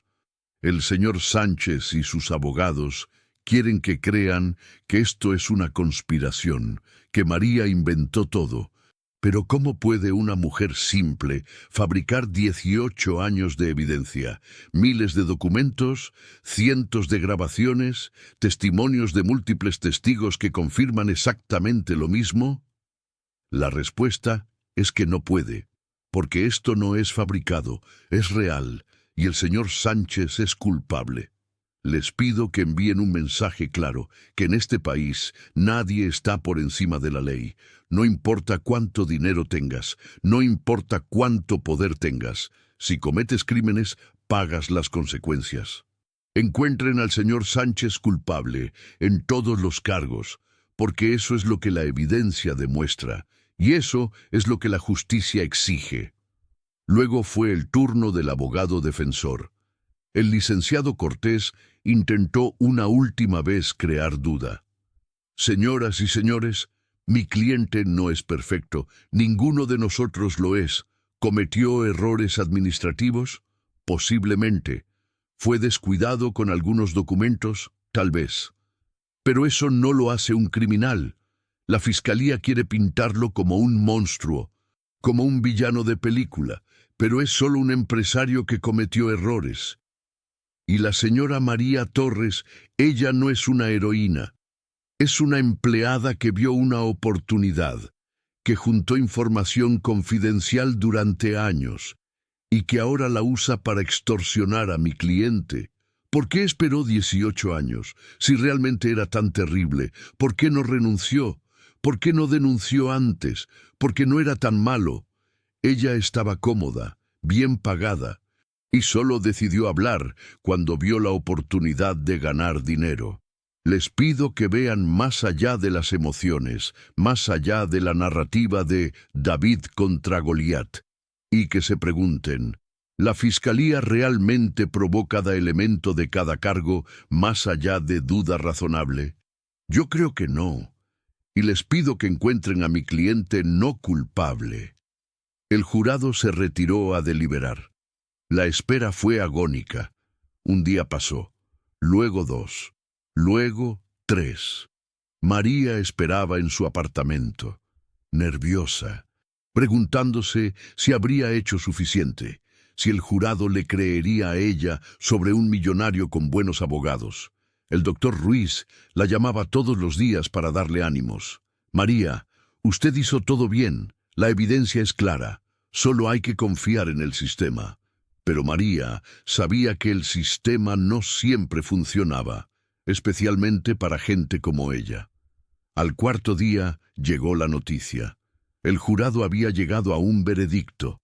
El señor Sánchez y sus abogados quieren que crean que esto es una conspiración, que María inventó todo. Pero ¿cómo puede una mujer simple fabricar 18 años de evidencia, miles de documentos, cientos de grabaciones, testimonios de múltiples testigos que confirman exactamente lo mismo? La respuesta es que no puede, porque esto no es fabricado, es real, y el señor Sánchez es culpable. Les pido que envíen un mensaje claro, que en este país nadie está por encima de la ley. No importa cuánto dinero tengas, no importa cuánto poder tengas. Si cometes crímenes, pagas las consecuencias. Encuentren al señor Sánchez culpable en todos los cargos, porque eso es lo que la evidencia demuestra, y eso es lo que la justicia exige. Luego fue el turno del abogado defensor. El licenciado Cortés intentó una última vez crear duda. Señoras y señores, mi cliente no es perfecto, ninguno de nosotros lo es. ¿Cometió errores administrativos? Posiblemente. ¿Fue descuidado con algunos documentos? Tal vez. Pero eso no lo hace un criminal. La fiscalía quiere pintarlo como un monstruo, como un villano de película, pero es solo un empresario que cometió errores. Y la señora María Torres, ella no es una heroína. Es una empleada que vio una oportunidad, que juntó información confidencial durante años y que ahora la usa para extorsionar a mi cliente. ¿Por qué esperó 18 años? Si realmente era tan terrible, ¿por qué no renunció? ¿Por qué no denunció antes? ¿Por qué no era tan malo? Ella estaba cómoda, bien pagada, y solo decidió hablar cuando vio la oportunidad de ganar dinero. Les pido que vean más allá de las emociones, más allá de la narrativa de David contra Goliat, y que se pregunten, ¿la fiscalía realmente probó cada elemento de cada cargo más allá de duda razonable? Yo creo que no, y les pido que encuentren a mi cliente no culpable. El jurado se retiró a deliberar. La espera fue agónica. Un día pasó, luego 2, luego 3. María esperaba en su apartamento, nerviosa, preguntándose si habría hecho suficiente, si el jurado le creería a ella sobre un millonario con buenos abogados. El doctor Ruiz la llamaba todos los días para darle ánimos. María, usted hizo todo bien, la evidencia es clara, solo hay que confiar en el sistema. Pero María sabía que el sistema no siempre funcionaba. especialmente para gente como ella. Al cuarto día llegó la noticia. El jurado había llegado a un veredicto.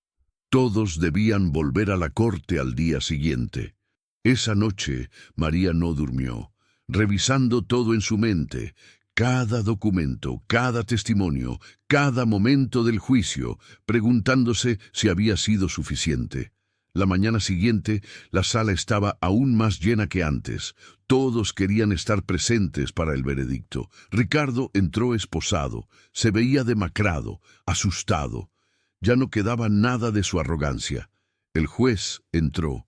Todos debían volver a la corte al día siguiente. Esa noche, María no durmió, revisando todo en su mente, cada documento, cada testimonio, cada momento del juicio, preguntándose si había sido suficiente. La mañana siguiente, la sala estaba aún más llena que antes. Todos querían estar presentes para el veredicto. Ricardo entró esposado, se veía demacrado, asustado. Ya no quedaba nada de su arrogancia. El juez entró.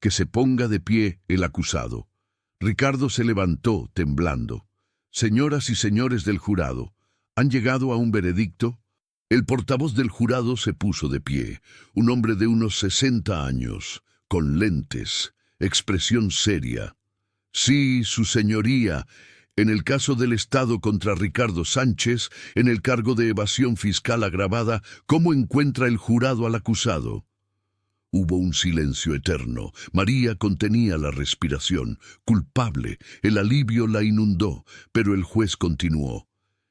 Que se ponga de pie el acusado. Ricardo se levantó, temblando. Señoras y señores del jurado, ¿han llegado a un veredicto? El portavoz del jurado se puso de pie, un hombre de unos 60 años, con lentes, expresión seria. Sí, su señoría, en el caso del Estado contra Ricardo Sánchez, en el cargo de evasión fiscal agravada, ¿cómo encuentra el jurado al acusado? Hubo un silencio eterno. María contenía la respiración. Culpable, el alivio la inundó, pero el juez continuó.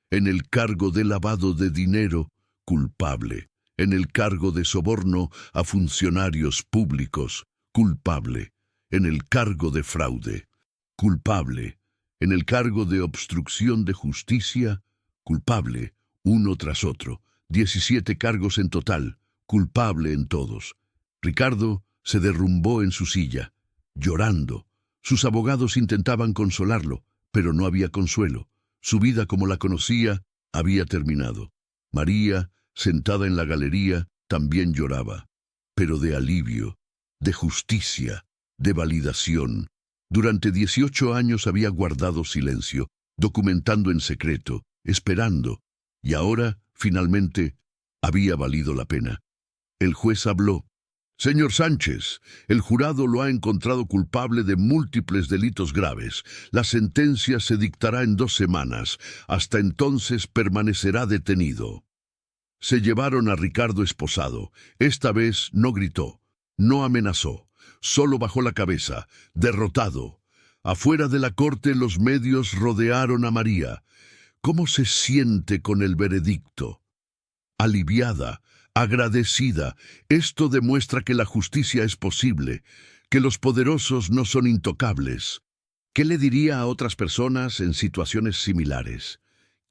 En el cargo de lavado de dinero, culpable. En el cargo de soborno a funcionarios públicos, culpable. En el cargo de fraude, culpable. En el cargo de obstrucción de justicia, culpable, uno tras otro. 17 cargos en total, culpable en todos. Ricardo se derrumbó en su silla, llorando. Sus abogados intentaban consolarlo, pero no había consuelo. Su vida como la conocía había terminado. María, sentada en la galería, también lloraba, pero de alivio, de justicia, de validación. Durante 18 años había guardado silencio, documentando en secreto, esperando, y ahora, finalmente, había valido la pena. El juez habló. Señor Sánchez, el jurado lo ha encontrado culpable de múltiples delitos graves. La sentencia se dictará en 2 semanas. Hasta entonces permanecerá detenido. Se llevaron a Ricardo esposado. Esta vez no gritó, no amenazó, solo bajó la cabeza, derrotado. Afuera de la corte los medios rodearon a María. ¿Cómo se siente con el veredicto? Aliviada, agradecida. Esto demuestra que la justicia es posible, que los poderosos no son intocables. ¿Qué le diría a otras personas en situaciones similares?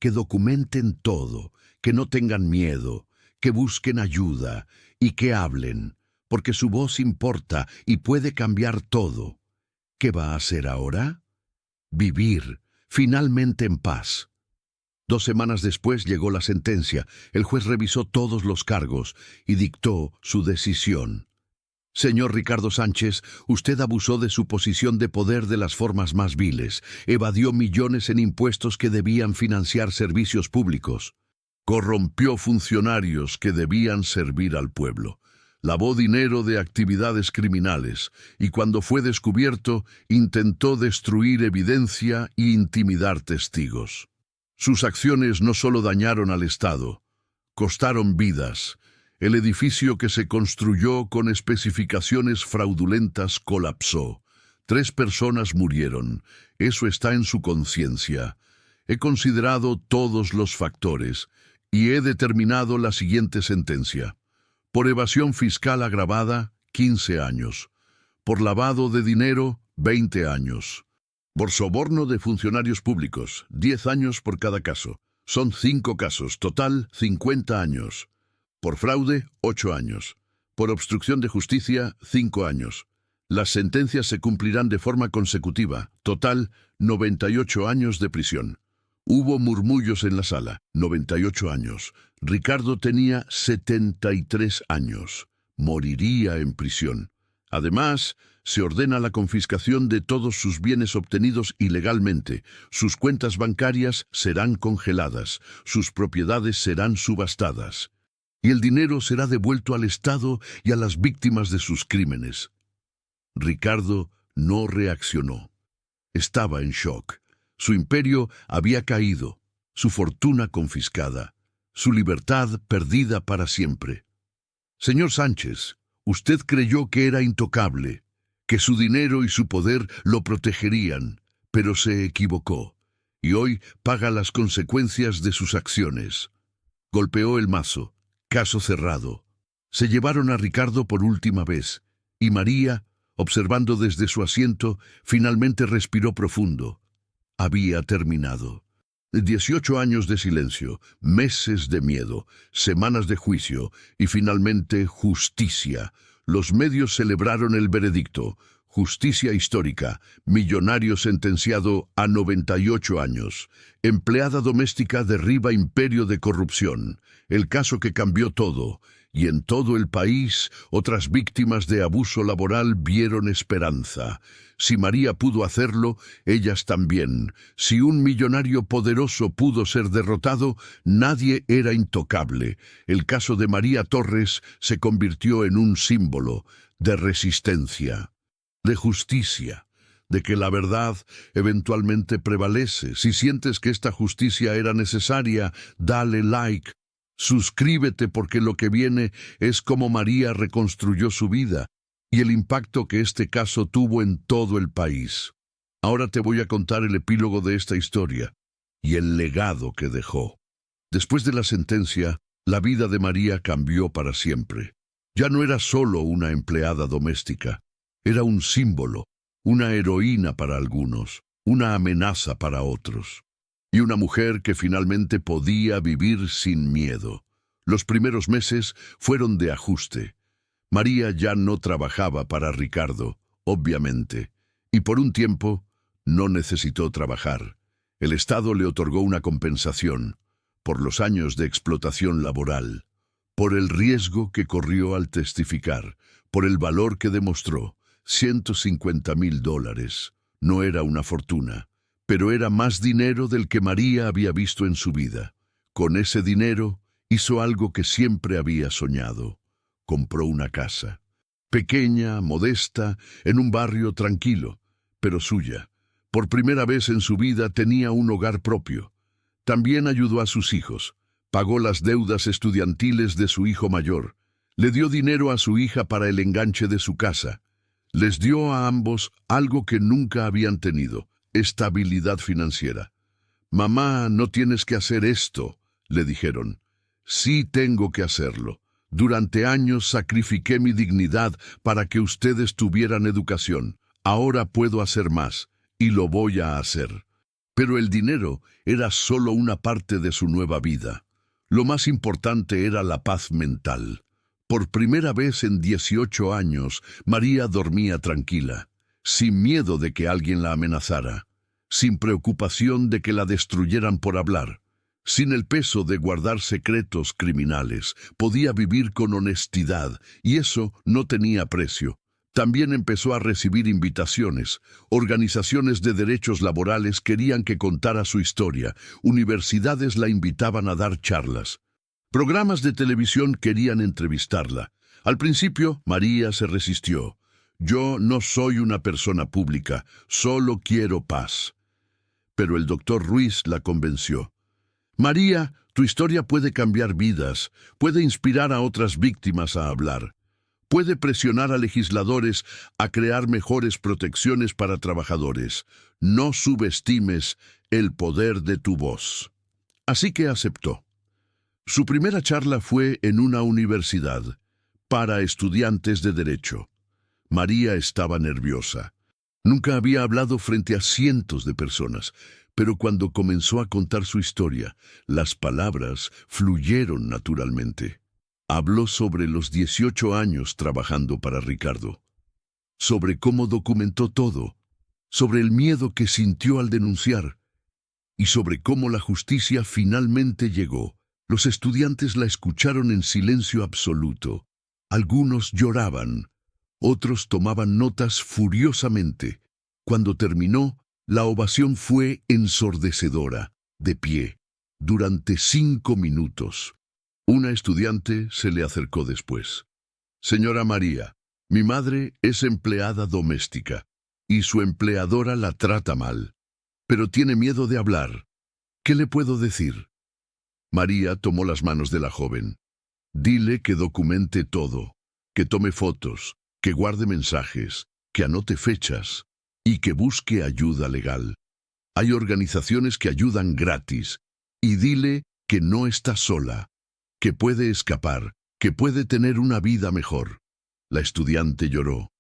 Que documenten todo, que no tengan miedo, que busquen ayuda y que hablen, porque su voz importa y puede cambiar todo. ¿Qué va a hacer ahora? Vivir, finalmente en paz. 2 semanas después llegó la sentencia. El juez revisó todos los cargos y dictó su decisión. Señor Ricardo Sánchez, usted abusó de su posición de poder de las formas más viles, evadió millones en impuestos que debían financiar servicios públicos, corrompió funcionarios que debían servir al pueblo, lavó dinero de actividades criminales y cuando fue descubierto intentó destruir evidencia e intimidar testigos. Sus acciones no solo dañaron al Estado, costaron vidas. El edificio que se construyó con especificaciones fraudulentas colapsó. 3 personas murieron. Eso está en su conciencia. He considerado todos los factores y he determinado la siguiente sentencia. Por evasión fiscal agravada, 15 años. Por lavado de dinero, 20 años. Por soborno de funcionarios públicos, 10 años por cada caso. Son 5 casos, total 50 años. Por fraude, 8 años. Por obstrucción de justicia, 5 años. Las sentencias se cumplirán de forma consecutiva, total 98 años de prisión. Hubo murmullos en la sala, 98 años. Ricardo tenía 73 años. Moriría en prisión. Además, se ordena la confiscación de todos sus bienes obtenidos ilegalmente. Sus cuentas bancarias serán congeladas, sus propiedades serán subastadas. Y el dinero será devuelto al Estado y a las víctimas de sus crímenes. Ricardo no reaccionó. Estaba en shock. Su imperio había caído, su fortuna confiscada, su libertad perdida para siempre. Señor Sánchez, usted creyó que era intocable, que su dinero y su poder lo protegerían, pero se equivocó, y hoy paga las consecuencias de sus acciones. Golpeó el mazo. Caso cerrado. Se llevaron a Ricardo por última vez, y María, observando desde su asiento, finalmente respiró profundo. Había terminado. 18 años de silencio, meses de miedo, semanas de juicio y finalmente justicia. Los medios celebraron el veredicto. Justicia histórica. Millonario sentenciado a 98 años. Empleada doméstica derriba imperio de corrupción. El caso que cambió todo. Y en todo el país, otras víctimas de abuso laboral vieron esperanza. Si María pudo hacerlo, ellas también. Si un millonario poderoso pudo ser derrotado, nadie era intocable. El caso de María Torres se convirtió en un símbolo de resistencia, de justicia, de que la verdad eventualmente prevalece. Si sientes que esta justicia era necesaria, dale like. Suscríbete porque lo que viene es cómo María reconstruyó su vida y el impacto que este caso tuvo en todo el país. Ahora te voy a contar el epílogo de esta historia y el legado que dejó. Después de la sentencia, la vida de María cambió para siempre. Ya no era solo una empleada doméstica, era un símbolo, una heroína para algunos, una amenaza para otros. Y una mujer que finalmente podía vivir sin miedo. Los primeros meses fueron de ajuste. María ya no trabajaba para Ricardo, obviamente, y por un tiempo no necesitó trabajar. El Estado le otorgó una compensación por los años de explotación laboral, por el riesgo que corrió al testificar, por el valor que demostró. $150,000. No era una fortuna, pero era más dinero del que María había visto en su vida. Con ese dinero hizo algo que siempre había soñado. Compró una casa. Pequeña, modesta, en un barrio tranquilo, pero suya. Por primera vez en su vida tenía un hogar propio. También ayudó a sus hijos. Pagó las deudas estudiantiles de su hijo mayor. Le dio dinero a su hija para el enganche de su casa. Les dio a ambos algo que nunca habían tenido: estabilidad financiera. «Mamá, no tienes que hacer esto», le dijeron. «Sí tengo que hacerlo. Durante años sacrifiqué mi dignidad para que ustedes tuvieran educación. Ahora puedo hacer más, y lo voy a hacer». Pero el dinero era solo una parte de su nueva vida. Lo más importante era la paz mental. Por primera vez en 18 años, María dormía tranquila, sin miedo de que alguien la amenazara, sin preocupación de que la destruyeran por hablar, sin el peso de guardar secretos criminales. Podía vivir con honestidad, y eso no tenía precio. También empezó a recibir invitaciones. Organizaciones de derechos laborales querían que contara su historia. Universidades la invitaban a dar charlas. Programas de televisión querían entrevistarla. Al principio, María se resistió. «Yo no soy una persona pública, solo quiero paz». Pero el doctor Ruiz la convenció. «María, tu historia puede cambiar vidas, puede inspirar a otras víctimas a hablar, puede presionar a legisladores a crear mejores protecciones para trabajadores. No subestimes el poder de tu voz». Así que aceptó. Su primera charla fue en una universidad, para estudiantes de derecho. María estaba nerviosa. Nunca había hablado frente a cientos de personas, pero cuando comenzó a contar su historia, las palabras fluyeron naturalmente. Habló sobre los 18 años trabajando para Ricardo, sobre cómo documentó todo, sobre el miedo que sintió al denunciar, y sobre cómo la justicia finalmente llegó. Los estudiantes la escucharon en silencio absoluto. Algunos lloraban, otros tomaban notas furiosamente. Cuando terminó, la ovación fue ensordecedora, de pie, durante 5 minutos. Una estudiante se le acercó después. «Señora María, mi madre es empleada doméstica, y su empleadora la trata mal, pero tiene miedo de hablar. ¿Qué le puedo decir?». María tomó las manos de la joven. «Dile que documente todo, que tome fotos, que guarde mensajes, que anote fechas y que busque ayuda legal. Hay organizaciones que ayudan gratis. Y dile que no está sola, que puede escapar, que puede tener una vida mejor. La estudiante lloró.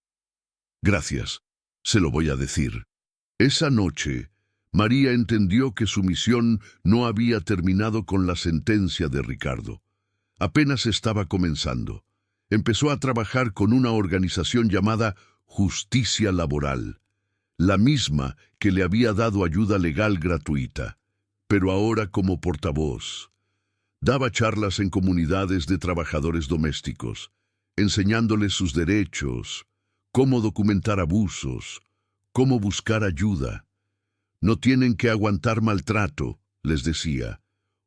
Gracias, se lo voy a decir. Esa noche, María entendió que su misión no había terminado con la sentencia de Ricardo. Apenas estaba comenzando. Empezó a trabajar con una organización llamada Justicia Laboral, la misma que le había dado ayuda legal gratuita, pero ahora como portavoz. Daba charlas en comunidades de trabajadores domésticos, enseñándoles sus derechos, cómo documentar abusos, cómo buscar ayuda. No tienen que aguantar maltrato, les decía.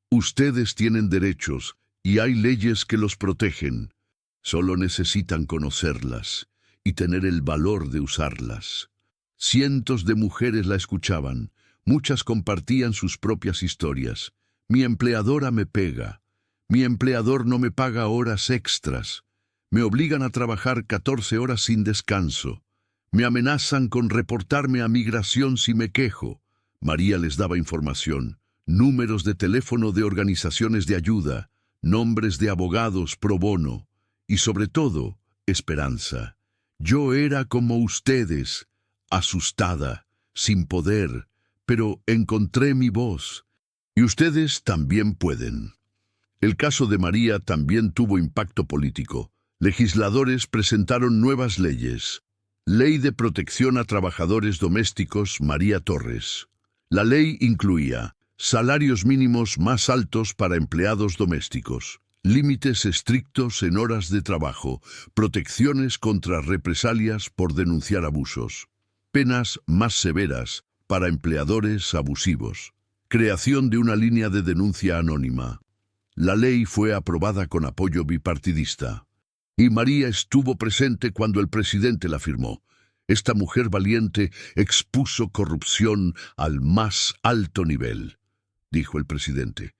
Ustedes tienen derechos y hay leyes que los protegen. Solo necesitan conocerlas y tener el valor de usarlas. Cientos de mujeres la escuchaban. Muchas compartían sus propias historias. Mi empleadora me pega. Mi empleador no me paga horas extras. Me obligan a trabajar 14 horas sin descanso. Me amenazan con reportarme a migración si me quejo. María les daba información, números de teléfono de organizaciones de ayuda, nombres de abogados pro bono y sobre todo, esperanza. Yo era como ustedes, asustada, sin poder, pero encontré mi voz. Y ustedes también pueden. El caso de María también tuvo impacto político. Legisladores presentaron nuevas leyes. Ley de Protección a Trabajadores Domésticos María Torres. La ley incluía salarios mínimos más altos para empleados domésticos, límites estrictos en horas de trabajo, protecciones contra represalias por denunciar abusos, penas más severas para empleadores abusivos, creación de una línea de denuncia anónima. La ley fue aprobada con apoyo bipartidista. Y María estuvo presente cuando el presidente la firmó. Esta mujer valiente expuso corrupción al más alto nivel, dijo el presidente.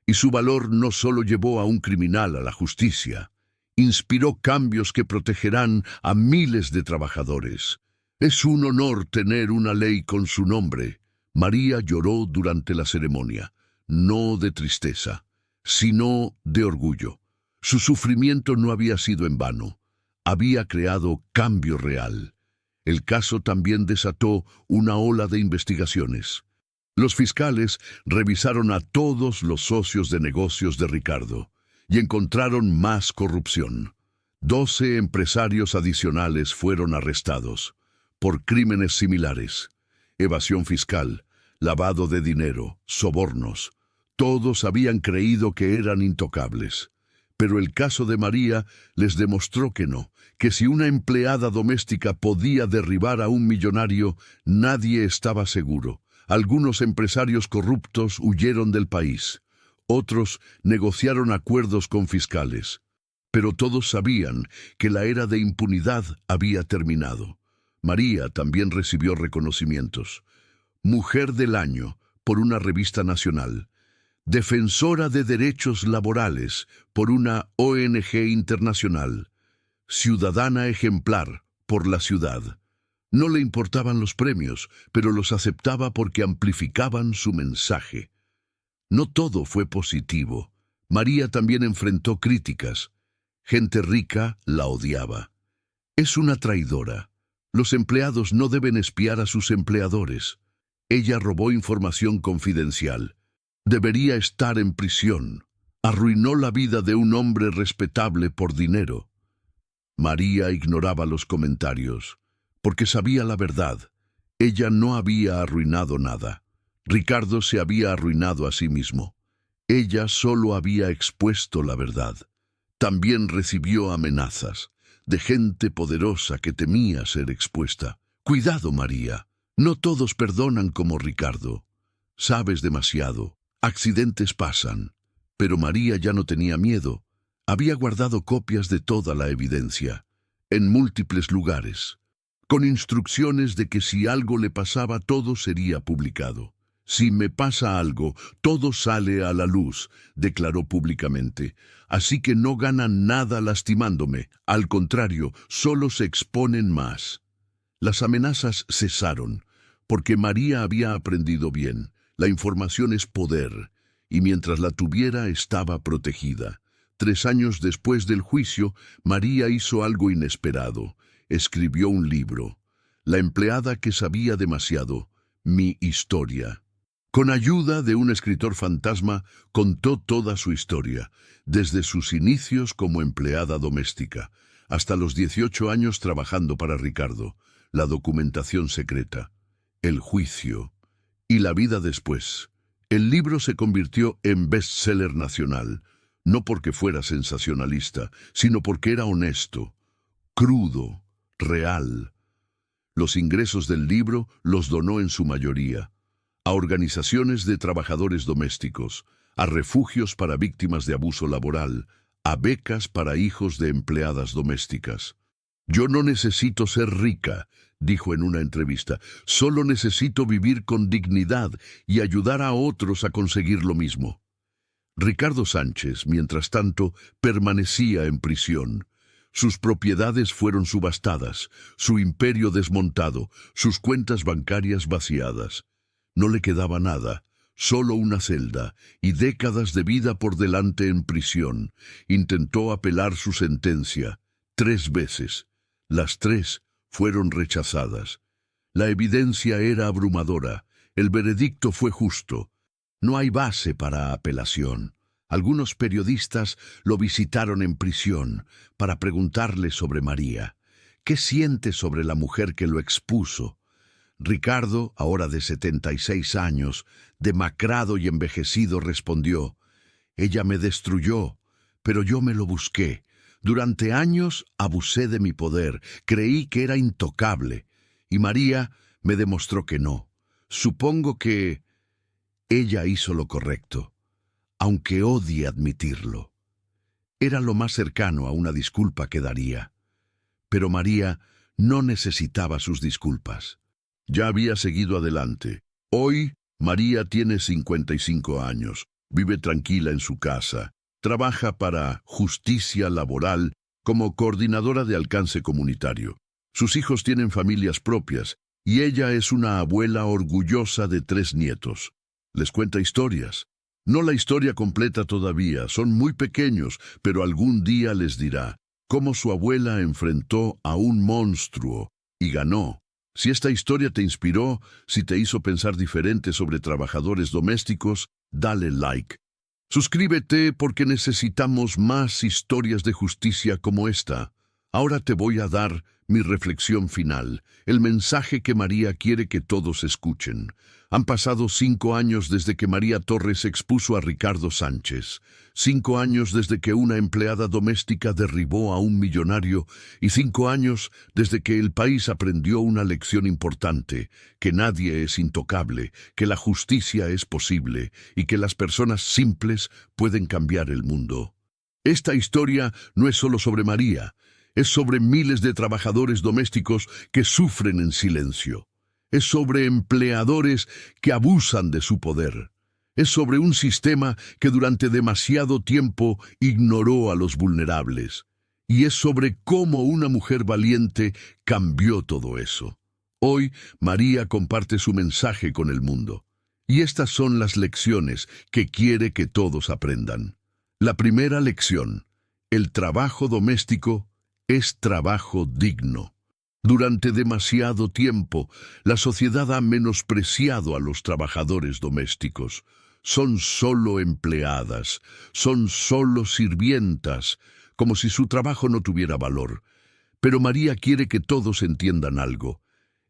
Y su valor no solo llevó a un criminal a la justicia, inspiró cambios que protegerán a miles de trabajadores. Es un honor tener una ley con su nombre. María lloró durante la ceremonia, no de tristeza, sino de orgullo. Su sufrimiento no había sido en vano. Había creado cambio real. El caso también desató una ola de investigaciones. Los fiscales revisaron a todos los socios de negocios de Ricardo y encontraron más corrupción. 12 empresarios adicionales fueron arrestados por crímenes similares: evasión fiscal, lavado de dinero, sobornos. Todos habían creído que eran intocables. Pero el caso de María les demostró que no, que si una empleada doméstica podía derribar a un millonario, nadie estaba seguro. Algunos empresarios corruptos huyeron del país. Otros negociaron acuerdos con fiscales. Pero todos sabían que la era de impunidad había terminado. María también recibió reconocimientos. Mujer del Año por una revista nacional. Defensora de derechos laborales por una ONG internacional, ciudadana ejemplar por la ciudad. No le importaban los premios, pero los aceptaba porque amplificaban su mensaje. No todo fue positivo. María también enfrentó críticas. Gente rica la odiaba. Es una traidora. Los empleados no deben espiar a sus empleadores. Ella robó información confidencial. Debería estar en prisión. Arruinó la vida de un hombre respetable por dinero. María ignoraba los comentarios, porque sabía la verdad. Ella no había arruinado nada. Ricardo se había arruinado a sí mismo. Ella solo había expuesto la verdad. También recibió amenazas de gente poderosa que temía ser expuesta. Cuidado, María. No todos perdonan como Ricardo. Sabes demasiado. Accidentes pasan, pero María ya no tenía miedo. Había guardado copias de toda la evidencia, en múltiples lugares, con instrucciones de que si algo le pasaba, todo sería publicado. Si me pasa algo, todo sale a la luz, declaró públicamente. Así que no ganan nada lastimándome, al contrario, solo se exponen más. Las amenazas cesaron, porque María había aprendido bien. La información es poder, y mientras la tuviera estaba protegida. 3 años después del juicio, María hizo algo inesperado. Escribió un libro. La empleada que sabía demasiado. Mi historia. Con ayuda de un escritor fantasma, contó toda su historia, desde sus inicios como empleada doméstica, hasta los 18 años trabajando para Ricardo, la documentación secreta, el juicio y la vida después. El libro se convirtió en bestseller nacional, no porque fuera sensacionalista, sino porque era honesto, crudo, real. Los ingresos del libro los donó en su mayoría a organizaciones de trabajadores domésticos, a refugios para víctimas de abuso laboral, a becas para hijos de empleadas domésticas. Yo no necesito ser rica, dijo en una entrevista, solo necesito vivir con dignidad y ayudar a otros a conseguir lo mismo. Ricardo Sánchez, mientras tanto, permanecía en prisión. Sus propiedades fueron subastadas, su imperio desmontado, sus cuentas bancarias vaciadas. No le quedaba nada, solo una celda y décadas de vida por delante en prisión. Intentó apelar su sentencia 3 veces. Las 3 fueron rechazadas. La evidencia era abrumadora. El veredicto fue justo. No hay base para apelación. Algunos periodistas lo visitaron en prisión para preguntarle sobre María. ¿Qué siente sobre la mujer que lo expuso? Ricardo, ahora de 76 años, demacrado y envejecido, respondió: «Ella me destruyó, pero yo me lo busqué. Durante años abusé de mi poder, creí que era intocable, y María me demostró que no. Supongo que ella hizo lo correcto, aunque odie admitirlo». Era lo más cercano a una disculpa que daría. Pero María no necesitaba sus disculpas. Ya había seguido adelante. Hoy, María tiene 55 años, vive tranquila en su casa, trabaja para Justicia Laboral como coordinadora de alcance comunitario. Sus hijos tienen familias propias y ella es una abuela orgullosa de 3 nietos. Les cuenta historias. No la historia completa todavía, son muy pequeños, pero algún día les dirá cómo su abuela enfrentó a un monstruo y ganó. Si esta historia te inspiró, si te hizo pensar diferente sobre trabajadores domésticos, dale like. Suscríbete porque necesitamos más historias de justicia como esta. Ahora te voy a dar mi reflexión final, el mensaje que María quiere que todos escuchen. Han pasado 5 años desde que María Torres expuso a Ricardo Sánchez, 5 años desde que una empleada doméstica derribó a un millonario y 5 años desde que el país aprendió una lección importante, que nadie es intocable, que la justicia es posible y que las personas simples pueden cambiar el mundo. Esta historia no es solo sobre María, es sobre miles de trabajadores domésticos que sufren en silencio. Es sobre empleadores que abusan de su poder. Es sobre un sistema que durante demasiado tiempo ignoró a los vulnerables. Y es sobre cómo una mujer valiente cambió todo eso. Hoy, María comparte su mensaje con el mundo. Y estas son las lecciones que quiere que todos aprendan. La primera lección: el trabajo doméstico es trabajo digno. Durante demasiado tiempo, la sociedad ha menospreciado a los trabajadores domésticos. Son solo empleadas, son solo sirvientas, como si su trabajo no tuviera valor. Pero María quiere que todos entiendan algo.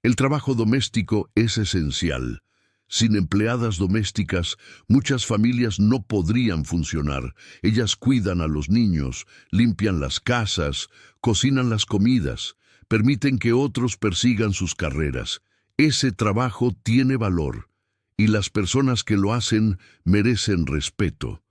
El trabajo doméstico es esencial. Sin empleadas domésticas, muchas familias no podrían funcionar. Ellas cuidan a los niños, limpian las casas, cocinan las comidas, permiten que otros persigan sus carreras. Ese trabajo tiene valor, y las personas que lo hacen merecen respeto.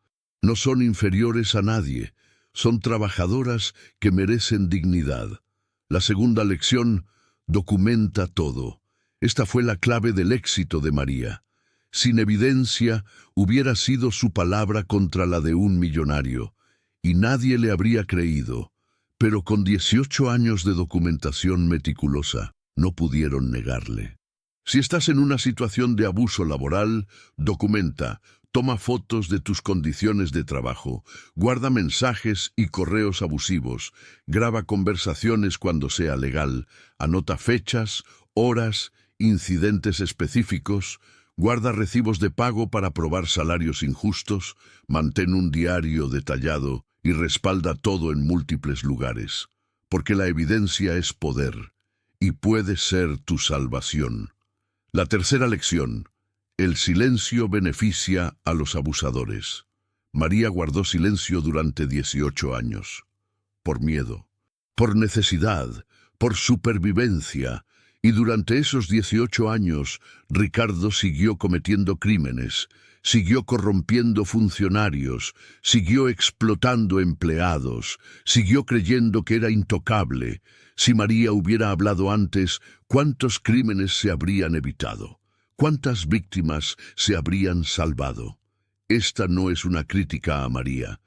No son inferiores a nadie, son trabajadoras que merecen dignidad. La segunda lección: documenta todo. Esta fue la clave del éxito de María. Sin evidencia, hubiera sido su palabra contra la de un millonario, y nadie le habría creído. Pero con 18 años de documentación meticulosa, no pudieron negarle. Si estás en una situación de abuso laboral, documenta, toma fotos de tus condiciones de trabajo, guarda mensajes y correos abusivos, graba conversaciones cuando sea legal, anota fechas, horas, incidentes específicos, guarda recibos de pago para probar salarios injustos, mantén un diario detallado y respalda todo en múltiples lugares, porque la evidencia es poder y puede ser tu salvación. La tercera lección: el silencio beneficia a los abusadores. María guardó silencio durante 18 años, por miedo, por necesidad, por supervivencia, y durante esos 18 años Ricardo siguió cometiendo crímenes, siguió corrompiendo funcionarios, siguió explotando empleados, siguió creyendo que era intocable. Si María hubiera hablado antes, ¿cuántos crímenes se habrían evitado? ¿Cuántas víctimas se habrían salvado? Esta no es una crítica a María.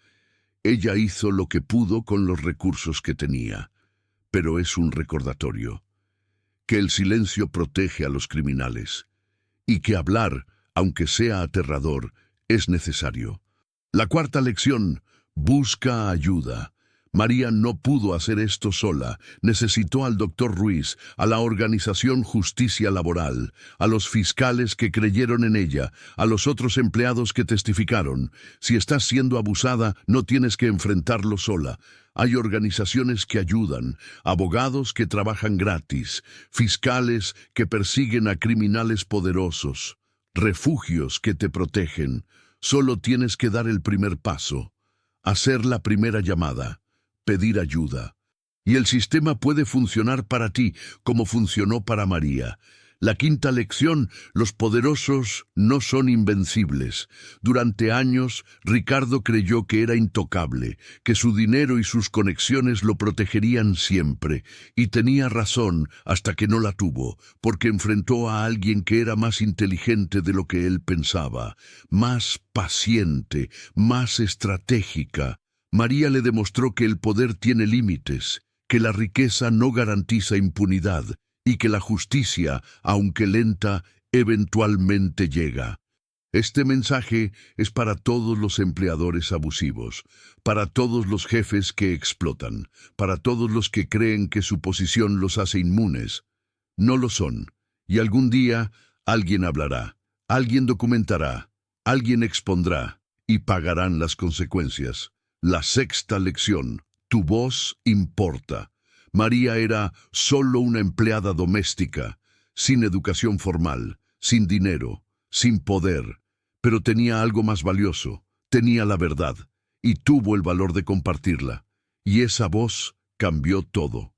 Ella hizo lo que pudo con los recursos que tenía, pero es un recordatorio que el silencio protege a los criminales y que hablar, aunque sea aterrador, es necesario. La cuarta lección: busca ayuda. María no pudo hacer esto sola, necesitó al doctor Ruiz, a la organización Justicia Laboral, a los fiscales que creyeron en ella, a los otros empleados que testificaron. Si estás siendo abusada, no tienes que enfrentarlo sola. Hay organizaciones que ayudan, abogados que trabajan gratis, fiscales que persiguen a criminales poderosos, refugios que te protegen. Solo tienes que dar el primer paso, hacer la primera llamada, pedir ayuda. Y el sistema puede funcionar para ti, como funcionó para María. La quinta lección: los poderosos no son invencibles. Durante años, Ricardo creyó que era intocable, que su dinero y sus conexiones lo protegerían siempre. Y tenía razón hasta que no la tuvo, porque enfrentó a alguien que era más inteligente de lo que él pensaba, más paciente, más estratégica. María le demostró que el poder tiene límites, que la riqueza no garantiza impunidad y que la justicia, aunque lenta, eventualmente llega. Este mensaje es para todos los empleadores abusivos, para todos los jefes que explotan, para todos los que creen que su posición los hace inmunes. No lo son, y algún día alguien hablará, alguien documentará, alguien expondrá, y pagarán las consecuencias. La sexta lección: tu voz importa. María era solo una empleada doméstica, sin educación formal, sin dinero, sin poder, pero tenía algo más valioso, tenía la verdad, y tuvo el valor de compartirla. Y esa voz cambió todo.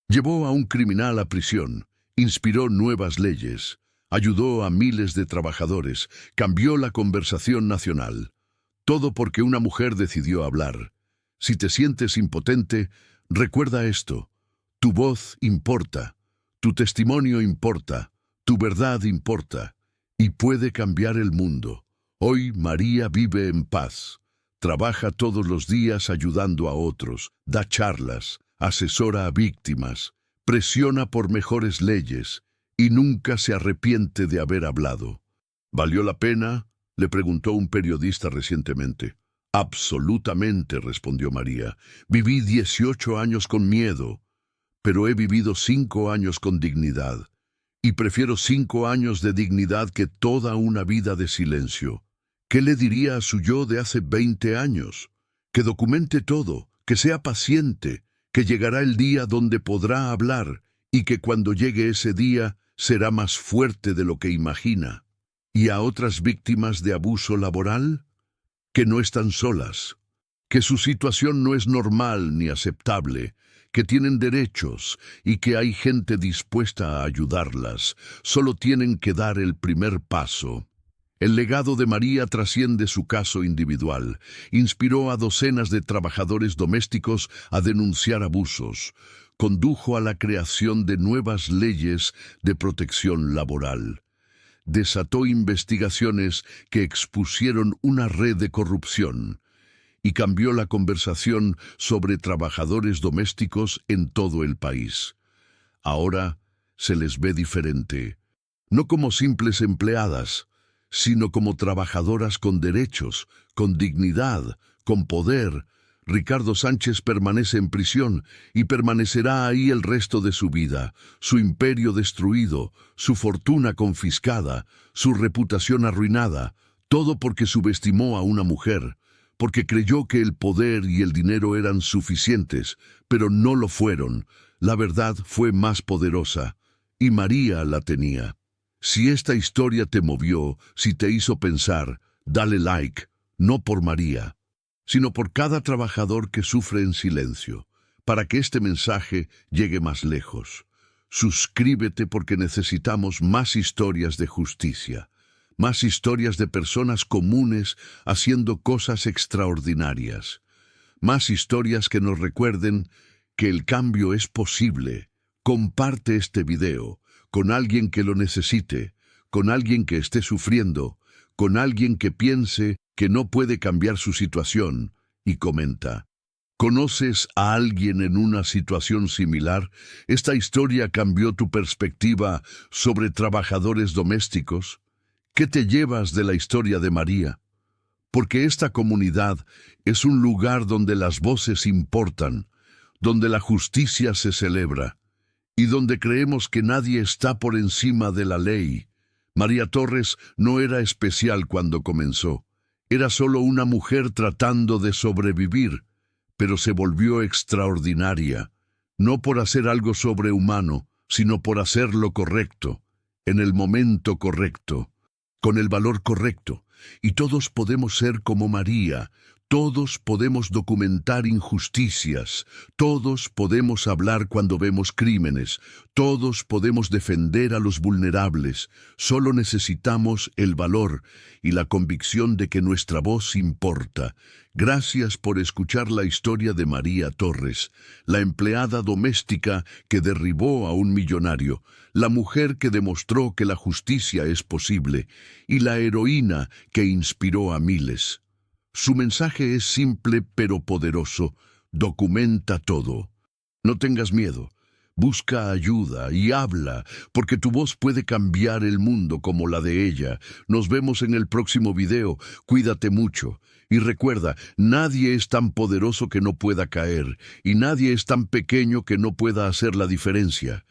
Llevó a un criminal a prisión, inspiró nuevas leyes, ayudó a miles de trabajadores, cambió la conversación nacional. Todo porque una mujer decidió hablar. Si te sientes impotente, recuerda esto: tu voz importa, tu testimonio importa, tu verdad importa, y puede cambiar el mundo. Hoy María vive en paz, trabaja todos los días ayudando a otros, da charlas, asesora a víctimas, presiona por mejores leyes y nunca se arrepiente de haber hablado. ¿Valió la pena?, le preguntó un periodista recientemente. Absolutamente, respondió María. Viví 18 años con miedo, pero he vivido 5 años con dignidad, y prefiero 5 años de dignidad que toda una vida de silencio. ¿Qué le diría a su yo de hace 20 años? Que documente todo, que sea paciente, que llegará el día donde podrá hablar, y que cuando llegue ese día será más fuerte de lo que imagina. ¿Y a otras víctimas de abuso laboral? Que no están solas, que su situación no es normal ni aceptable, que tienen derechos y que hay gente dispuesta a ayudarlas. Solo tienen que dar el primer paso. El legado de María trasciende su caso individual. Inspiró a docenas de trabajadores domésticos a denunciar abusos. Condujo a la creación de nuevas leyes de protección laboral. Desató investigaciones que expusieron una red de corrupción y cambió la conversación sobre trabajadores domésticos en todo el país. Ahora se les ve diferente. no como simples empleadas, sino como trabajadoras con derechos, con dignidad, con poder. Ricardo Sánchez permanece en prisión y permanecerá ahí el resto de su vida, su imperio destruido, su fortuna confiscada, su reputación arruinada, todo porque subestimó a una mujer, porque creyó que el poder y el dinero eran suficientes, pero no lo fueron. La verdad fue más poderosa, y María la tenía. Si esta historia te movió, si te hizo pensar, dale like, no por María, sino por cada trabajador que sufre en silencio, para que este mensaje llegue más lejos. Suscríbete porque necesitamos más historias de justicia, más historias de personas comunes haciendo cosas extraordinarias, más historias que nos recuerden que el cambio es posible. Comparte este video con alguien que lo necesite, con alguien que esté sufriendo, con alguien que piense que no puede cambiar su situación, y comenta. ¿Conoces a alguien en una situación similar? ¿Esta historia cambió tu perspectiva sobre trabajadores domésticos? ¿Qué te llevas de la historia de María? Porque esta comunidad es un lugar donde las voces importan, donde la justicia se celebra, y donde creemos que nadie está por encima de la ley. María Torres no era especial cuando comenzó. Era solo una mujer tratando de sobrevivir, pero se volvió extraordinaria, no por hacer algo sobrehumano, sino por hacer lo correcto, en el momento correcto, con el valor correcto. Y todos podemos ser como María. Todos podemos documentar injusticias, todos podemos hablar cuando vemos crímenes, todos podemos defender a los vulnerables. Solo necesitamos el valor y la convicción de que nuestra voz importa. Gracias por escuchar la historia de María Torres, la empleada doméstica que derribó a un millonario, la mujer que demostró que la justicia es posible y la heroína que inspiró a miles. Su mensaje es simple pero poderoso. Documenta todo. No tengas miedo. Busca ayuda y habla, porque tu voz puede cambiar el mundo como la de ella. Nos vemos en el próximo video. Cuídate mucho. Y recuerda, nadie es tan poderoso que no pueda caer, y nadie es tan pequeño que no pueda hacer la diferencia.